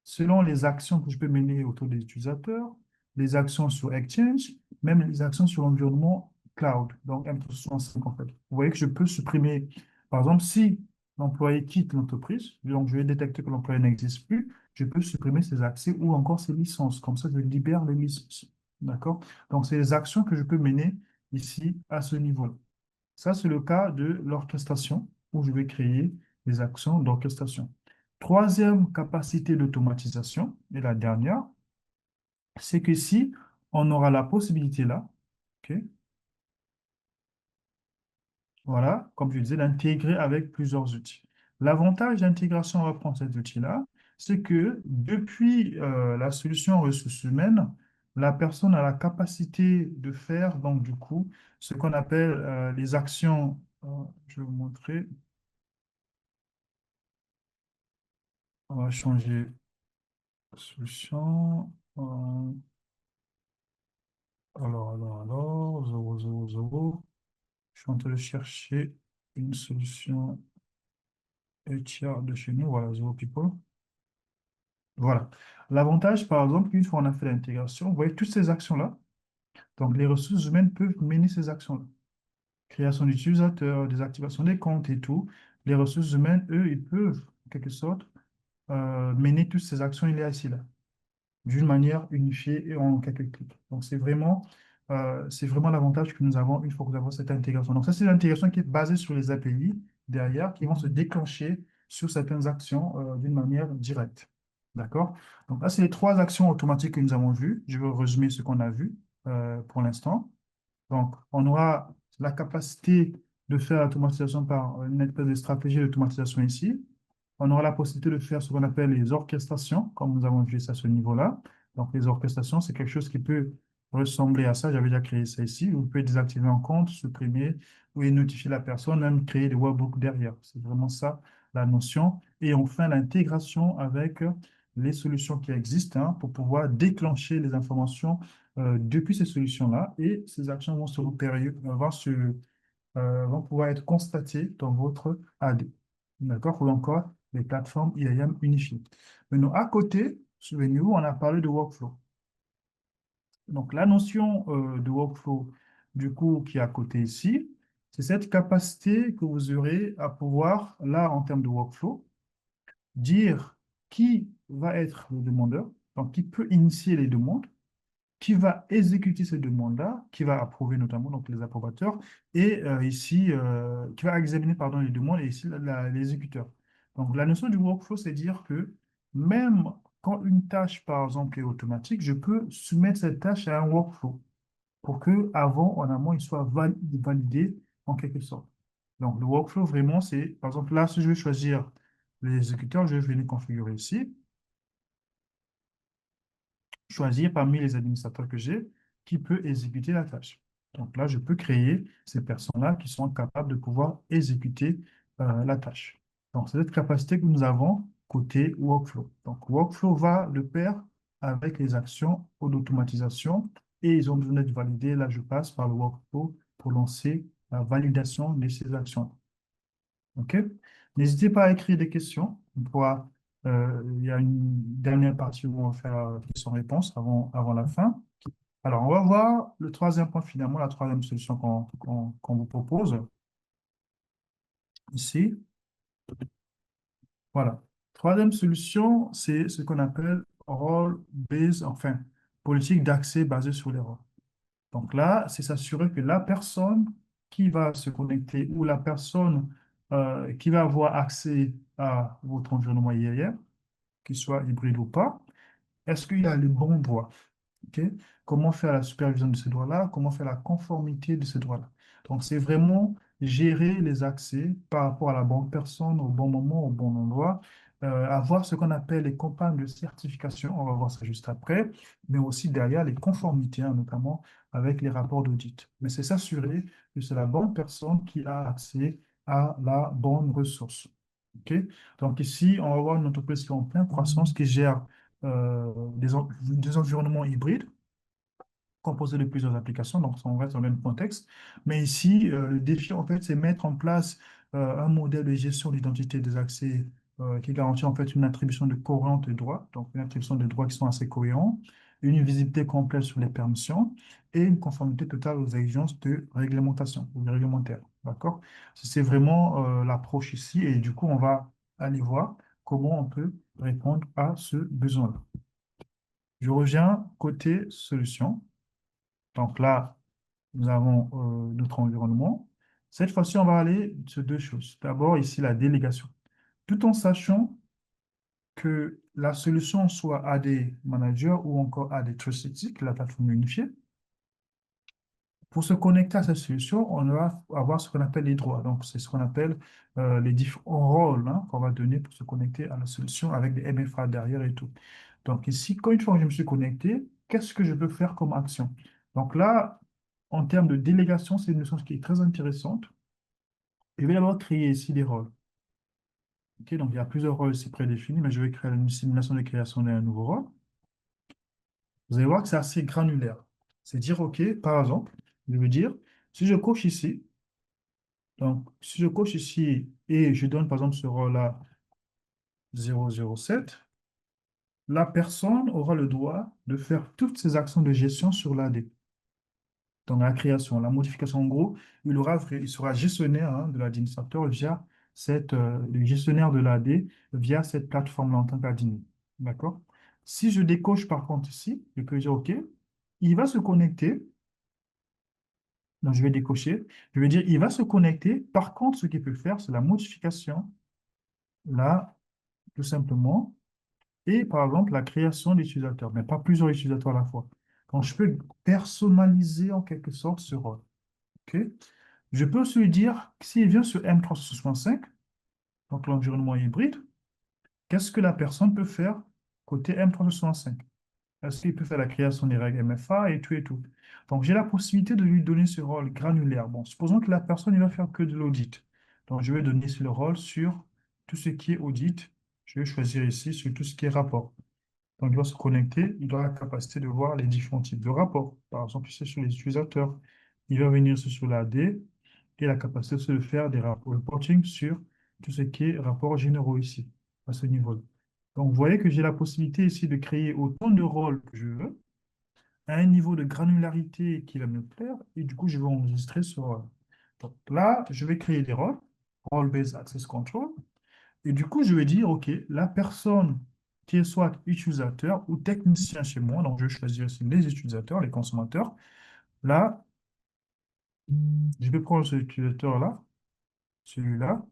selon les actions que je peux mener autour des utilisateurs, les actions sur Exchange, même les actions sur l'environnement cloud, donc M365 en fait. Vous voyez que je peux supprimer, par exemple, si l'employé quitte l'entreprise, donc je vais détecter que l'employé n'existe plus, je peux supprimer ses accès ou encore ses licences. Comme ça, je libère les licences. D'accord? Donc, c'est les actions que je peux mener ici à ce niveau-là. Ça, c'est le cas de l'orchestration, où je vais créer des actions d'orchestration. Troisième capacité d'automatisation, et la dernière, c'est que si on aura la possibilité là, ok, voilà, comme je disais, d'intégrer avec plusieurs outils. L'avantage d'intégration, on va prendre cet outil-là, c'est que depuis la solution ressources humaines, la personne a la capacité de faire, donc du coup, ce qu'on appelle les actions. Je vais vous montrer. On va changer de solution. Alors, 0, 0, 0. Je suis en train de chercher une solution HR de chez nous. Voilà, 0 people. Voilà. L'avantage, par exemple, une fois on a fait l'intégration, vous voyez toutes ces actions-là. Donc, les ressources humaines peuvent mener ces actions-là. Création d'utilisateurs, désactivation des comptes et tout. Les ressources humaines, eux, ils peuvent, en quelque sorte, mener toutes ces actions il est ici là, d'une manière unifiée et en quelques clics. Donc, c'est vraiment l'avantage que nous avons une fois que nous avons cette intégration. Donc, ça, c'est l'intégration qui est basée sur les API derrière qui vont se déclencher sur certaines actions d'une manière directe. D'accord? Donc, là, c'est les trois actions automatiques que nous avons vues. Je vais résumer ce qu'on a vu pour l'instant. Donc, on aura la capacité de faire l'automatisation par une espèce de stratégie d'automatisation ici. On aura la possibilité de faire ce qu'on appelle les orchestrations, comme nous avons vu ça à ce niveau-là. Donc, les orchestrations, c'est quelque chose qui peut ressembler à ça. J'avais déjà créé ça ici. Vous pouvez désactiver un compte, supprimer, ou notifier la personne, même créer des webhooks derrière. C'est vraiment ça la notion. Et enfin, l'intégration avec les solutions qui existent hein, pour pouvoir déclencher les informations depuis ces solutions-là et ces actions vont se repérer, vont pouvoir être constatées dans votre AD. D'accord? Ou encore les plateformes IAM unifiées. Maintenant, à côté, souvenez-vous, on a parlé de workflow. Donc, la notion de workflow, du coup, qui est à côté ici, c'est cette capacité que vous aurez à pouvoir, là, en termes de workflow, dire qui va être le demandeur, donc qui peut initier les demandes, qui va exécuter ces demandes-là, qui va approuver notamment donc les approbateurs, et ici, qui va examiner pardon, les demandes, et ici l'exécuteur. Donc la notion du workflow, c'est dire que même quand une tâche, par exemple, est automatique, je peux soumettre cette tâche à un workflow pour que avant, en amont, il soit validé en quelque sorte. Donc le workflow, vraiment, c'est, par exemple, là, si je vais choisir l'exécuteur, je vais venir configurer ici choisir parmi les administrateurs que j'ai qui peut exécuter la tâche. Donc là, je peux créer ces personnes-là qui sont capables de pouvoir exécuter la tâche. Donc, c'est cette capacité que nous avons côté workflow. Donc, workflow va de pair avec les actions d'automatisation et ils ont besoin d'être validés. Là, je passe par le workflow pour lancer la validation de ces actions. OK? N'hésitez pas à écrire des questions. Il y a une dernière partie où on va faire questions-réponses avant la fin. Alors, on va voir le troisième point finalement, la troisième solution qu'on vous propose ici. Voilà. Troisième solution, c'est ce qu'on appelle role-based, enfin, politique d'accès basée sur les rôles. Donc là, c'est s'assurer que la personne qui va se connecter ou la personne qui va avoir accès à votre environnement IAM, qu'il soit hybride ou pas, est-ce qu'il a les bons droits? OK? Comment faire la supervision de ces droits-là? Comment faire la conformité de ces droits-là? Donc, c'est vraiment gérer les accès par rapport à la bonne personne, au bon moment, au bon endroit, avoir ce qu'on appelle les campagnes de certification, on va voir ça juste après, mais aussi derrière les conformités, hein, notamment avec les rapports d'audit. Mais c'est s'assurer que c'est la bonne personne qui a accès à la bonne ressource. OK? Donc ici, on va voir une entreprise qui est en pleine croissance, qui gère des environnements hybrides composés de plusieurs applications, donc on reste dans le même contexte. Mais ici, le défi, en fait, c'est mettre en place un modèle de gestion d'identité des accès qui garantit en fait une attribution de cohérence de droits, donc une attribution de droits qui sont assez cohérents, une visibilité complète sur les permissions et une conformité totale aux exigences de réglementation ou de réglementaire. D'accord? C'est vraiment l'approche ici et du coup, on va aller voir comment on peut répondre à ce besoin-là. Je reviens côté solution. Donc là, nous avons notre environnement. Cette fois-ci, on va aller sur deux choses. D'abord, ici, la délégation. Tout en sachant que la solution soit AD Manager ou encore AD Trusted Seek, la plateforme unifiée, pour se connecter à cette solution, on va avoir ce qu'on appelle les droits. Donc, c'est ce qu'on appelle les différents rôles hein, qu'on va donner pour se connecter à la solution avec des MFA derrière et tout. Donc, ici, quand une fois que je me suis connecté, qu'est-ce que je peux faire comme action? Donc là, en termes de délégation, c'est une notion qui est très intéressante. Je vais d'abord créer ici des rôles. Ok, donc, il y a plusieurs rôles ici prédéfinis, mais je vais créer une simulation de création d'un nouveau rôle. Vous allez voir que c'est assez granulaire. C'est dire, OK, par exemple, je veux dire, si je coche ici, donc, si je coche ici et je donne par exemple ce rôle-là 007, la personne aura le droit de faire toutes ses actions de gestion sur l'AD. Donc, la création, la modification, en gros, il sera gestionnaire hein, de l'administrateur via le gestionnaire de l'AD via cette plateforme-là en tant qu'admin. D'accord? Si je décoche par contre ici, je peux dire OK, il va se connecter. Donc, je vais décocher. Je vais dire, il va se connecter. Par contre, ce qu'il peut faire, c'est la modification. Là, tout simplement, et par exemple la création d'utilisateurs, mais pas plusieurs utilisateurs à la fois. Donc, je peux personnaliser en quelque sorte ce rôle. OK? Je peux aussi lui dire, s'il vient sur M365, donc l'environnement hybride, qu'est-ce que la personne peut faire côté M365? Est-ce qu'il peut faire la création des règles MFA et tout et tout? Donc, j'ai la possibilité de lui donner ce rôle granulaire. Bon, supposons que la personne ne va faire que de l'audit. Donc, je vais donner le rôle sur tout ce qui est audit. Je vais choisir ici sur tout ce qui est rapport. Donc, il va se connecter, il aura la capacité de voir les différents types de rapports. Par exemple, ici, sur les utilisateurs, il va venir sur l'AD et la capacité de se faire des rapports reporting sur tout ce qui est rapports généraux ici, à ce niveau-là. Donc, vous voyez que j'ai la possibilité ici de créer autant de rôles que je veux, à un niveau de granularité qui va me plaire, et du coup, je vais enregistrer sur... Donc là, je vais créer des rôles, Role-Based Access Control, et du coup, je vais dire, OK, la personne qui est soit utilisateur ou technicien chez moi, donc je vais choisir ici les utilisateurs, les consommateurs. Là, je vais prendre cet utilisateur-là, celui-là,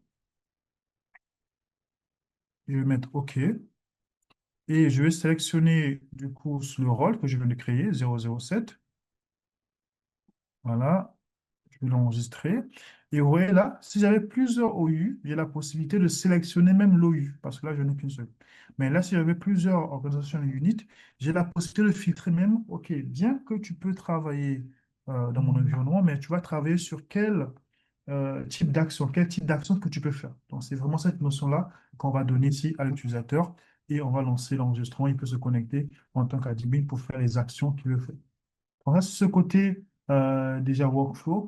et je vais mettre OK. Et je vais sélectionner du coup le rôle que je viens de créer, 007. Voilà, je vais l'enregistrer. Et vous voyez là, si j'avais plusieurs OU, j'ai la possibilité de sélectionner même l'OU, parce que là, je n'ai qu'une seule. Mais là, si j'avais plusieurs organisations unit, j'ai la possibilité de filtrer même, OK, bien que tu peux travailler dans mon environnement, mais tu vas travailler sur quel quel type d'action que tu peux faire. Donc, c'est vraiment cette notion-là qu'on va donner ici à l'utilisateur et on va lancer l'enregistrement. Il peut se connecter en tant qu'admin pour faire les actions qu'il veut faire. On a ce côté déjà workflow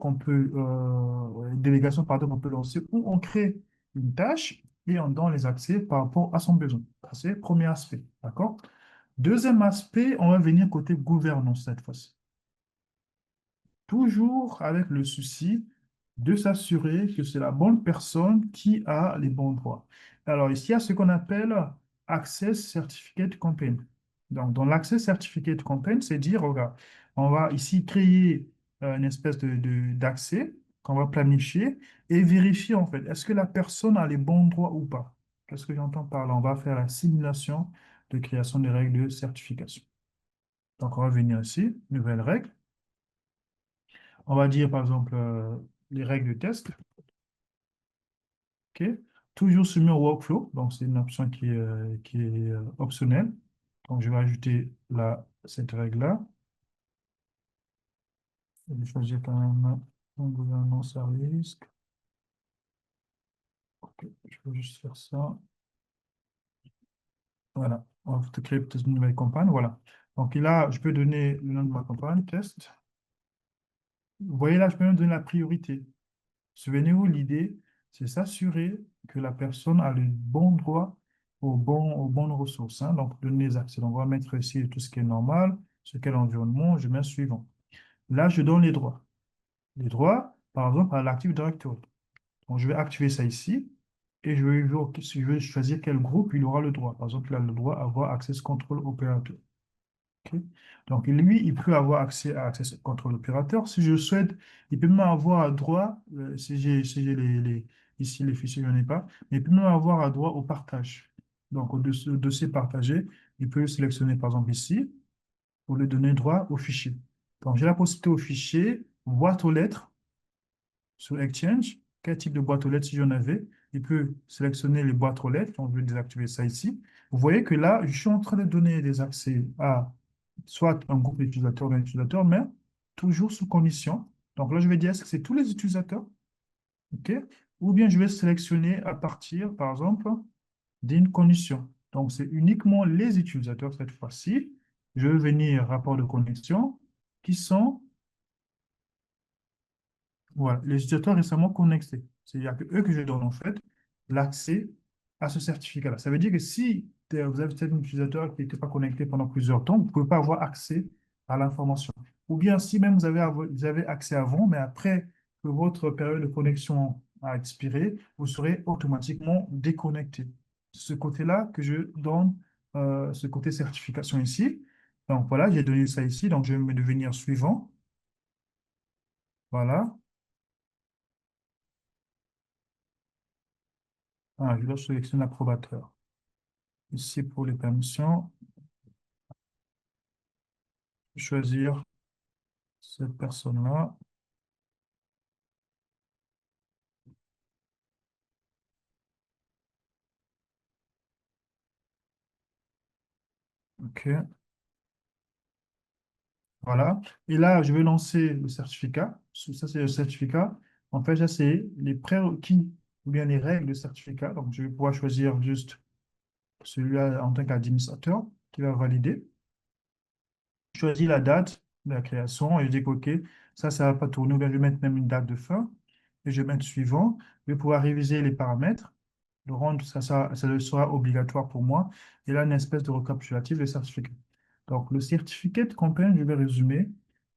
délégation pardon, qu'on peut lancer où on crée une tâche et on donne les accès par rapport à son besoin. Ça, c'est le premier aspect. D'accord? Deuxième aspect, on va venir côté gouvernance cette fois-ci, toujours avec le souci de s'assurer que c'est la bonne personne qui a les bons droits. Alors ici, il y a ce qu'on appelle Access Certificate Campaign. Donc, dans l'Access Certificate Campaign, c'est dire, regarde, on va ici créer une espèce d'accès qu'on va planifier et vérifier en fait, est-ce que la personne a les bons droits ou pas? Qu'est-ce que j'entends par là? On va faire la simulation de création des règles de certification. Donc, on va venir ici, nouvelle règle. On va dire par exemple les règles de test. OK. Toujours soumis au workflow. Donc, c'est une option qui est optionnelle. Donc, je vais ajouter cette règle-là. Je vais choisir quand même une gouvernance à risque. OK. Je vais juste faire ça. Voilà. On va te créer peut-être une nouvelle campagne. Voilà. Donc, là, je peux donner le nom de ma campagne, test. Vous voyez là, je peux même donner la priorité. Souvenez-vous, l'idée, c'est s'assurer que la personne a le bon droit aux bonnes ressources, hein. Donc, donner les accès. Donc, on va mettre ici tout ce qui est normal, ce qu'est l'environnement, je mets suivant. Là, je donne les droits. Les droits, par exemple, à l'Active Directory. Donc, je vais activer ça ici et je vais choisir quel groupe il aura le droit. Par exemple, il a le droit à avoir Access Control Operator. OK. Donc, lui, il peut avoir accès à Access Control Operator. Si je souhaite, il peut même avoir droit, si j'ai ici les fichiers, je n'en ai pas, mais il peut même avoir droit au partage. Donc, au dossier partagé, il peut sélectionner, par exemple, ici, pour lui donner droit au fichier. Donc, j'ai la possibilité au fichier, boîte aux lettres, sur Exchange, quel type de boîte aux lettres si j'en avais. Il peut sélectionner les boîtes aux lettres. On veut désactiver ça ici. Vous voyez que là, je suis en train de donner des accès à soit un groupe d'utilisateurs d'un utilisateur, mais toujours sous condition. Donc là, je vais dire est-ce que c'est tous les utilisateurs, OK? Ou bien je vais sélectionner à partir, par exemple, d'une condition. Donc, c'est uniquement les utilisateurs cette fois-ci. Je vais venir rapport de connexion qui sont voilà, les utilisateurs récemment connectés. C'est-à-dire que eux que je donne en fait l'accès à ce certificat-là. Ça veut dire que si vous avez peut-être un utilisateur qui n'était pas connecté pendant plusieurs temps, vous ne pouvez pas avoir accès à l'information. Ou bien si même vous avez accès avant, mais après que votre période de connexion a expiré, vous serez automatiquement déconnecté. C'est ce côté-là que je donne, ce côté certification ici. Donc voilà, j'ai donné ça ici, donc je vais me devenir suivant. Voilà. Ah, je dois sélectionner l'approbateur. Ici, pour les permissions, choisir cette personne-là. OK. Voilà. Et là, je vais lancer le certificat. Ça, c'est le certificat. En fait, là, c'est les prérequis ou bien les règles de certificat. Donc, je vais pouvoir choisir juste celui-là en tant qu'administrateur. qui va valider. Je choisis la date de la création et je dis que, OK, ça ne va pas tourner, ou bien je vais mettre même une date de fin et je vais mettre suivant. Je vais pouvoir réviser les paramètres, le rendre, ça sera obligatoire pour moi. Et là, une espèce de récapitulatif de certificat. Donc, le certificat de campagne, je vais résumer.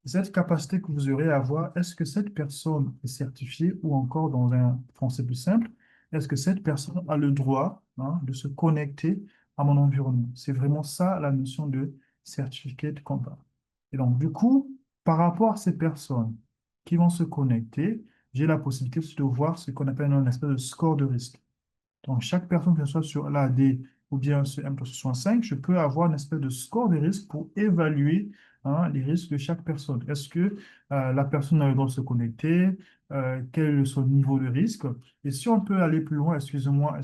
Cette capacité que vous aurez à voir, est-ce que cette personne est certifiée ou encore dans un français plus simple, est-ce que cette personne a le droit, hein, de se connecter à mon environnement? C'est vraiment ça la notion de certificat de campagne. Et donc, du coup, par rapport à ces personnes qui vont se connecter, j'ai la possibilité aussi de voir ce qu'on appelle un espèce de score de risque. Donc, chaque personne, que ce soit sur l'AD ou bien sur M365, je peux avoir une espèce de score de risque pour évaluer, hein, les risques de chaque personne. Est-ce que la personne a le droit de se connecter? Quel est son niveau de risque? Et si on peut aller plus loin, excusez-moi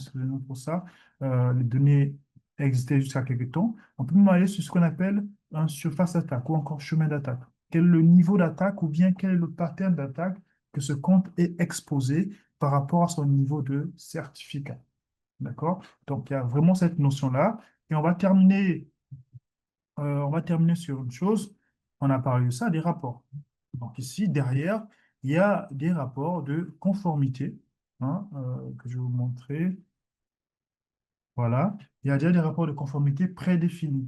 pour ça, les données existaient jusqu'à quelques temps, on peut même aller sur ce qu'on appelle un surface d'attaque ou encore chemin d'attaque. Quel est le niveau d'attaque ou bien quel est le pattern d'attaque que ce compte est exposé par rapport à son niveau de certificat. D'accord? Donc, il y a vraiment cette notion-là. Et on va terminer sur une chose. On a parlé de ça, des rapports. Donc, ici, derrière, il y a des rapports de conformité, hein, que je vais vous montrer. Voilà, il y a déjà des rapports de conformité prédéfinis.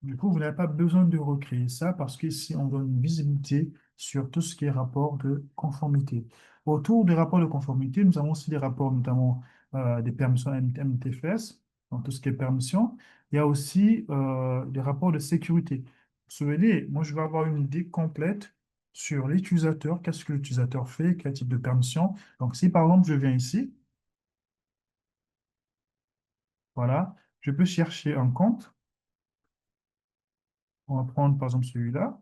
Du coup, vous n'avez pas besoin de recréer ça parce qu'ici, on donne une visibilité sur tout ce qui est rapport de conformité. Autour des rapports de conformité, nous avons aussi des rapports, notamment des permissions MTFS, donc tout ce qui est permission. Il y a aussi des rapports de sécurité. Vous vous souvenez, moi, je vais avoir une idée complète sur l'utilisateur, qu'est-ce que l'utilisateur fait, quel type de permission. Donc, si par exemple, je viens ici, voilà, je peux chercher un compte. On va prendre par exemple celui-là.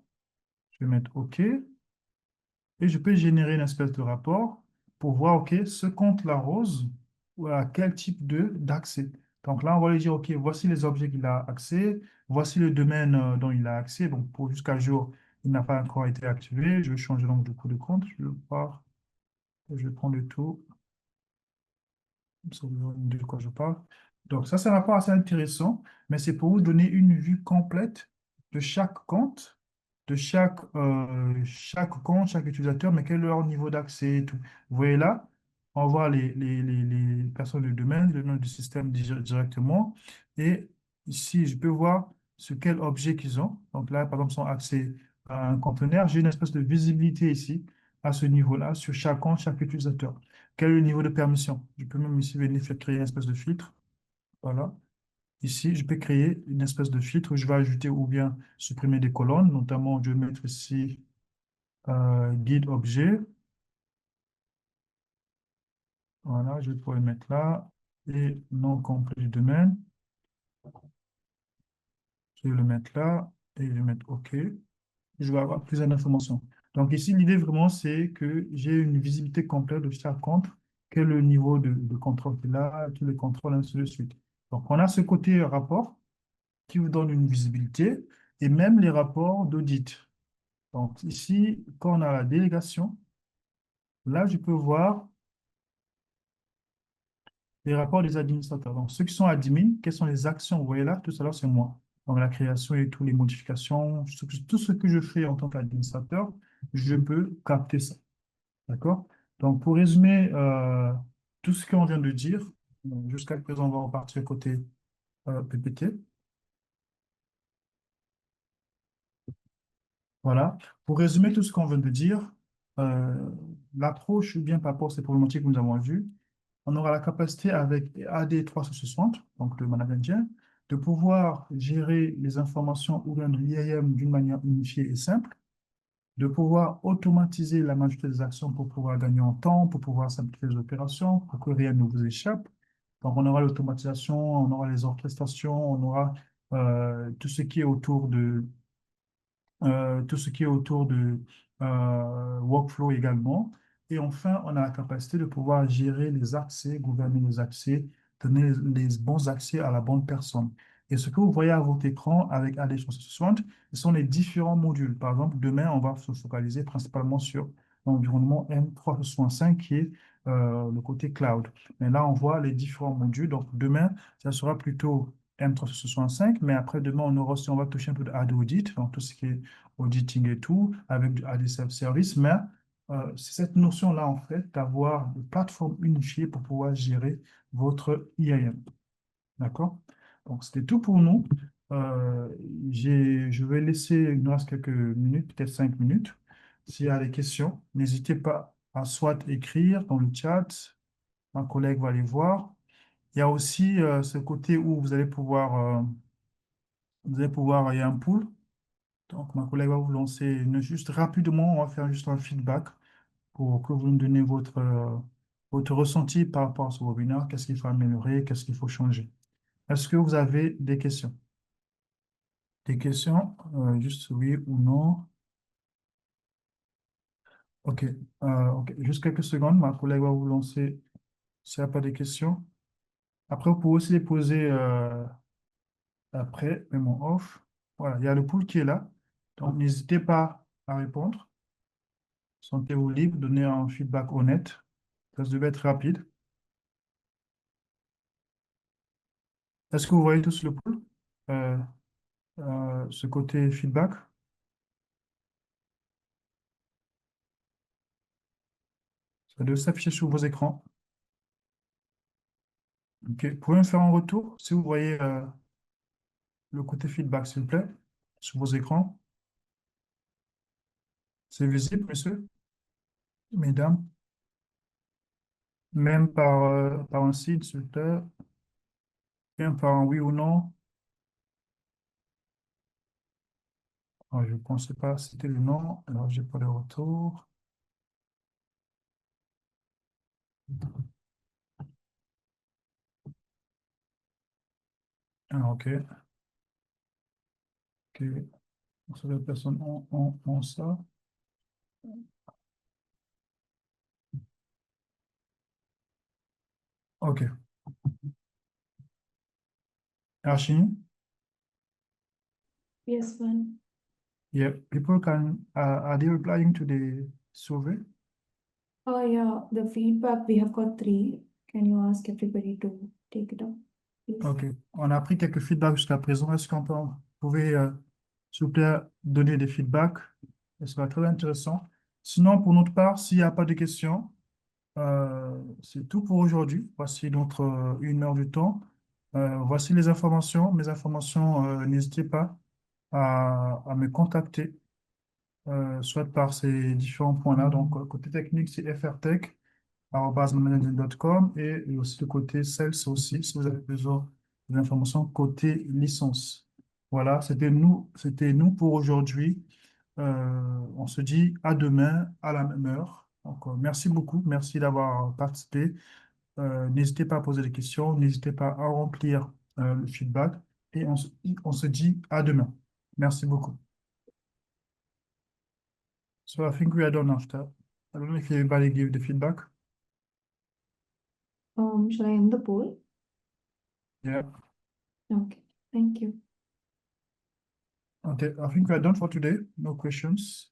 Je vais mettre OK. Et je peux générer une espèce de rapport pour voir, OK, ce compte-là rose, ou à quel type d'accès. Donc là, on va lui dire, OK, voici les objets qu'il a accès, voici le domaine dont il a accès. Donc pour jusqu'à jour, il n'a pas encore été activé. Je vais changer donc du coup de compte. Je vais prendre le tout. Ça vous donne de quoi je parle. Donc, ça, c'est un rapport assez intéressant, mais c'est pour vous donner une vue complète de chaque compte, de chaque compte, chaque utilisateur, mais quel est leur niveau d'accès et tout. Vous voyez là, on va voir les personnes du domaine, le nom du système directement. Et ici, je peux voir sur quel objet qu'ils ont. Donc là, par exemple, ils ont accès à un conteneur. J'ai une espèce de visibilité ici, à ce niveau-là, sur chaque compte, chaque utilisateur. Quel est le niveau de permission? Je peux même ici venir faire créer une espèce de filtre. Voilà. Ici, je peux créer une espèce de filtre où je vais ajouter ou bien supprimer des colonnes. Notamment, je vais mettre ici guide objet. Voilà, je vais pouvoir le mettre là. Et nom complet du domaine. Je vais le mettre là. Et je vais mettre OK. Je vais avoir plus d'informations. Donc ici, l'idée vraiment, c'est que j'ai une visibilité complète de chaque compte, quel est le niveau de contrôle qu'il a, tous les contrôles, ainsi de suite. Donc on a ce côté rapport qui vous donne une visibilité et même les rapports d'audit. Donc ici, quand on a la délégation, là, je peux voir les rapports des administrateurs. Donc ceux qui sont admins, quelles sont les actions? Vous voyez là, tout à l'heure, c'est moi. Donc la création et toutes les modifications, tout ce que je fais en tant qu'administrateur, je peux capter ça. D'accord? Donc, pour résumer tout ce qu'on vient de dire, jusqu'à présent, on va repartir côté PPT. Voilà. Pour résumer tout ce qu'on vient de dire, euh, l'approche, ou bien par rapport à ces problématiques que nous avons vues, on aura la capacité avec AD 360, donc le management engine, de pouvoir gérer les informations ou bien de l'IAM d'une manière unifiée et simple, de pouvoir automatiser la majorité des actions pour pouvoir gagner en temps, pour pouvoir simplifier les opérations, pour que rien ne vous échappe. Donc, on aura l'automatisation, on aura les orchestrations, on aura tout ce qui est autour de workflow également. Et enfin, on a la capacité de pouvoir gérer les accès, gouverner les accès, donner les bons accès à la bonne personne. Et ce que vous voyez à votre écran avec AD360, ce sont les différents modules. Par exemple, demain, on va se focaliser principalement sur l'environnement M365 qui est le côté cloud. Mais là, on voit les différents modules. Donc, demain, ça sera plutôt M365, mais après, demain, on va toucher un peu à l'audit, donc tout ce qui est auditing et tout, avec du AD Self-Service, mais c'est cette notion-là, en fait, d'avoir une plateforme unifiée pour pouvoir gérer votre IAM. D'accord? Donc, c'était tout pour nous. Euh, je vais laisser, il nous reste quelques minutes, peut-être 5 minutes. S'il y a des questions, n'hésitez pas à soit écrire dans le chat, ma collègue va les voir. Il y a aussi ce côté où il y a un pool. Donc, ma collègue va vous lancer juste rapidement, on va faire juste un feedback pour que vous nous donnez votre ressenti par rapport à ce webinaire. Qu'est-ce qu'il faut améliorer, qu'est-ce qu'il faut changer. Est-ce que vous avez des questions? Des questions, juste oui ou non. OK. OK. Juste quelques secondes, ma collègue va vous lancer s'il n'y a pas de questions. Après, vous pouvez aussi les poser après, même en off. Voilà, il y a le pool qui est là. Donc, n'hésitez pas à répondre. Sentez-vous libre, donnez un feedback honnête. Ça devait être rapide. Est-ce que vous voyez tous le pool? Euh, ce côté feedback? Ça doit s'afficher sur vos écrans. OK. Vous pouvez me faire un retour si vous voyez le côté feedback, s'il vous plaît, sur vos écrans. C'est visible, monsieur, mesdames, même par un signe, s'il vous plaît, même par un oui ou non. Ah, je ne pensais pas c'était le nom, alors j'ai pas de retour. Ah, OK. OK. Donc, ça, les personnes ont ça. OK. Archie, Yes, one. yeah, people are they replying to the survey? Oh, yeah, the feedback, we have got 3. Can you ask everybody to take it up, please? OK. On a pris quelques feedbacks jusqu'à présent. Est-ce vous pouvez, s'il vous plaît, donner des feedbacks? Ce sera très intéressant. Sinon, pour notre part, s'il n'y a pas de questions, c'est tout pour aujourd'hui. Voici notre 1 heure du temps. Voici les informations. Mes informations, n'hésitez pas à me contacter, soit par ces différents points-là. Donc, côté technique, c'est frtech@management.com et aussi le côté sales aussi, si vous avez besoin d'informations côté licence. Voilà, c'était nous pour aujourd'hui. On se dit à demain à la même heure. Donc, merci beaucoup. Merci d'avoir participé. N'hésitez pas à poser des questions. N'hésitez pas à remplir le feedback. Et on se dit à demain. Merci beaucoup. So I think we are done after. I don't know if everybody gave the feedback. Shall I end the poll? Yeah. Okay, thank you. Okay, I think we are done for today. No questions.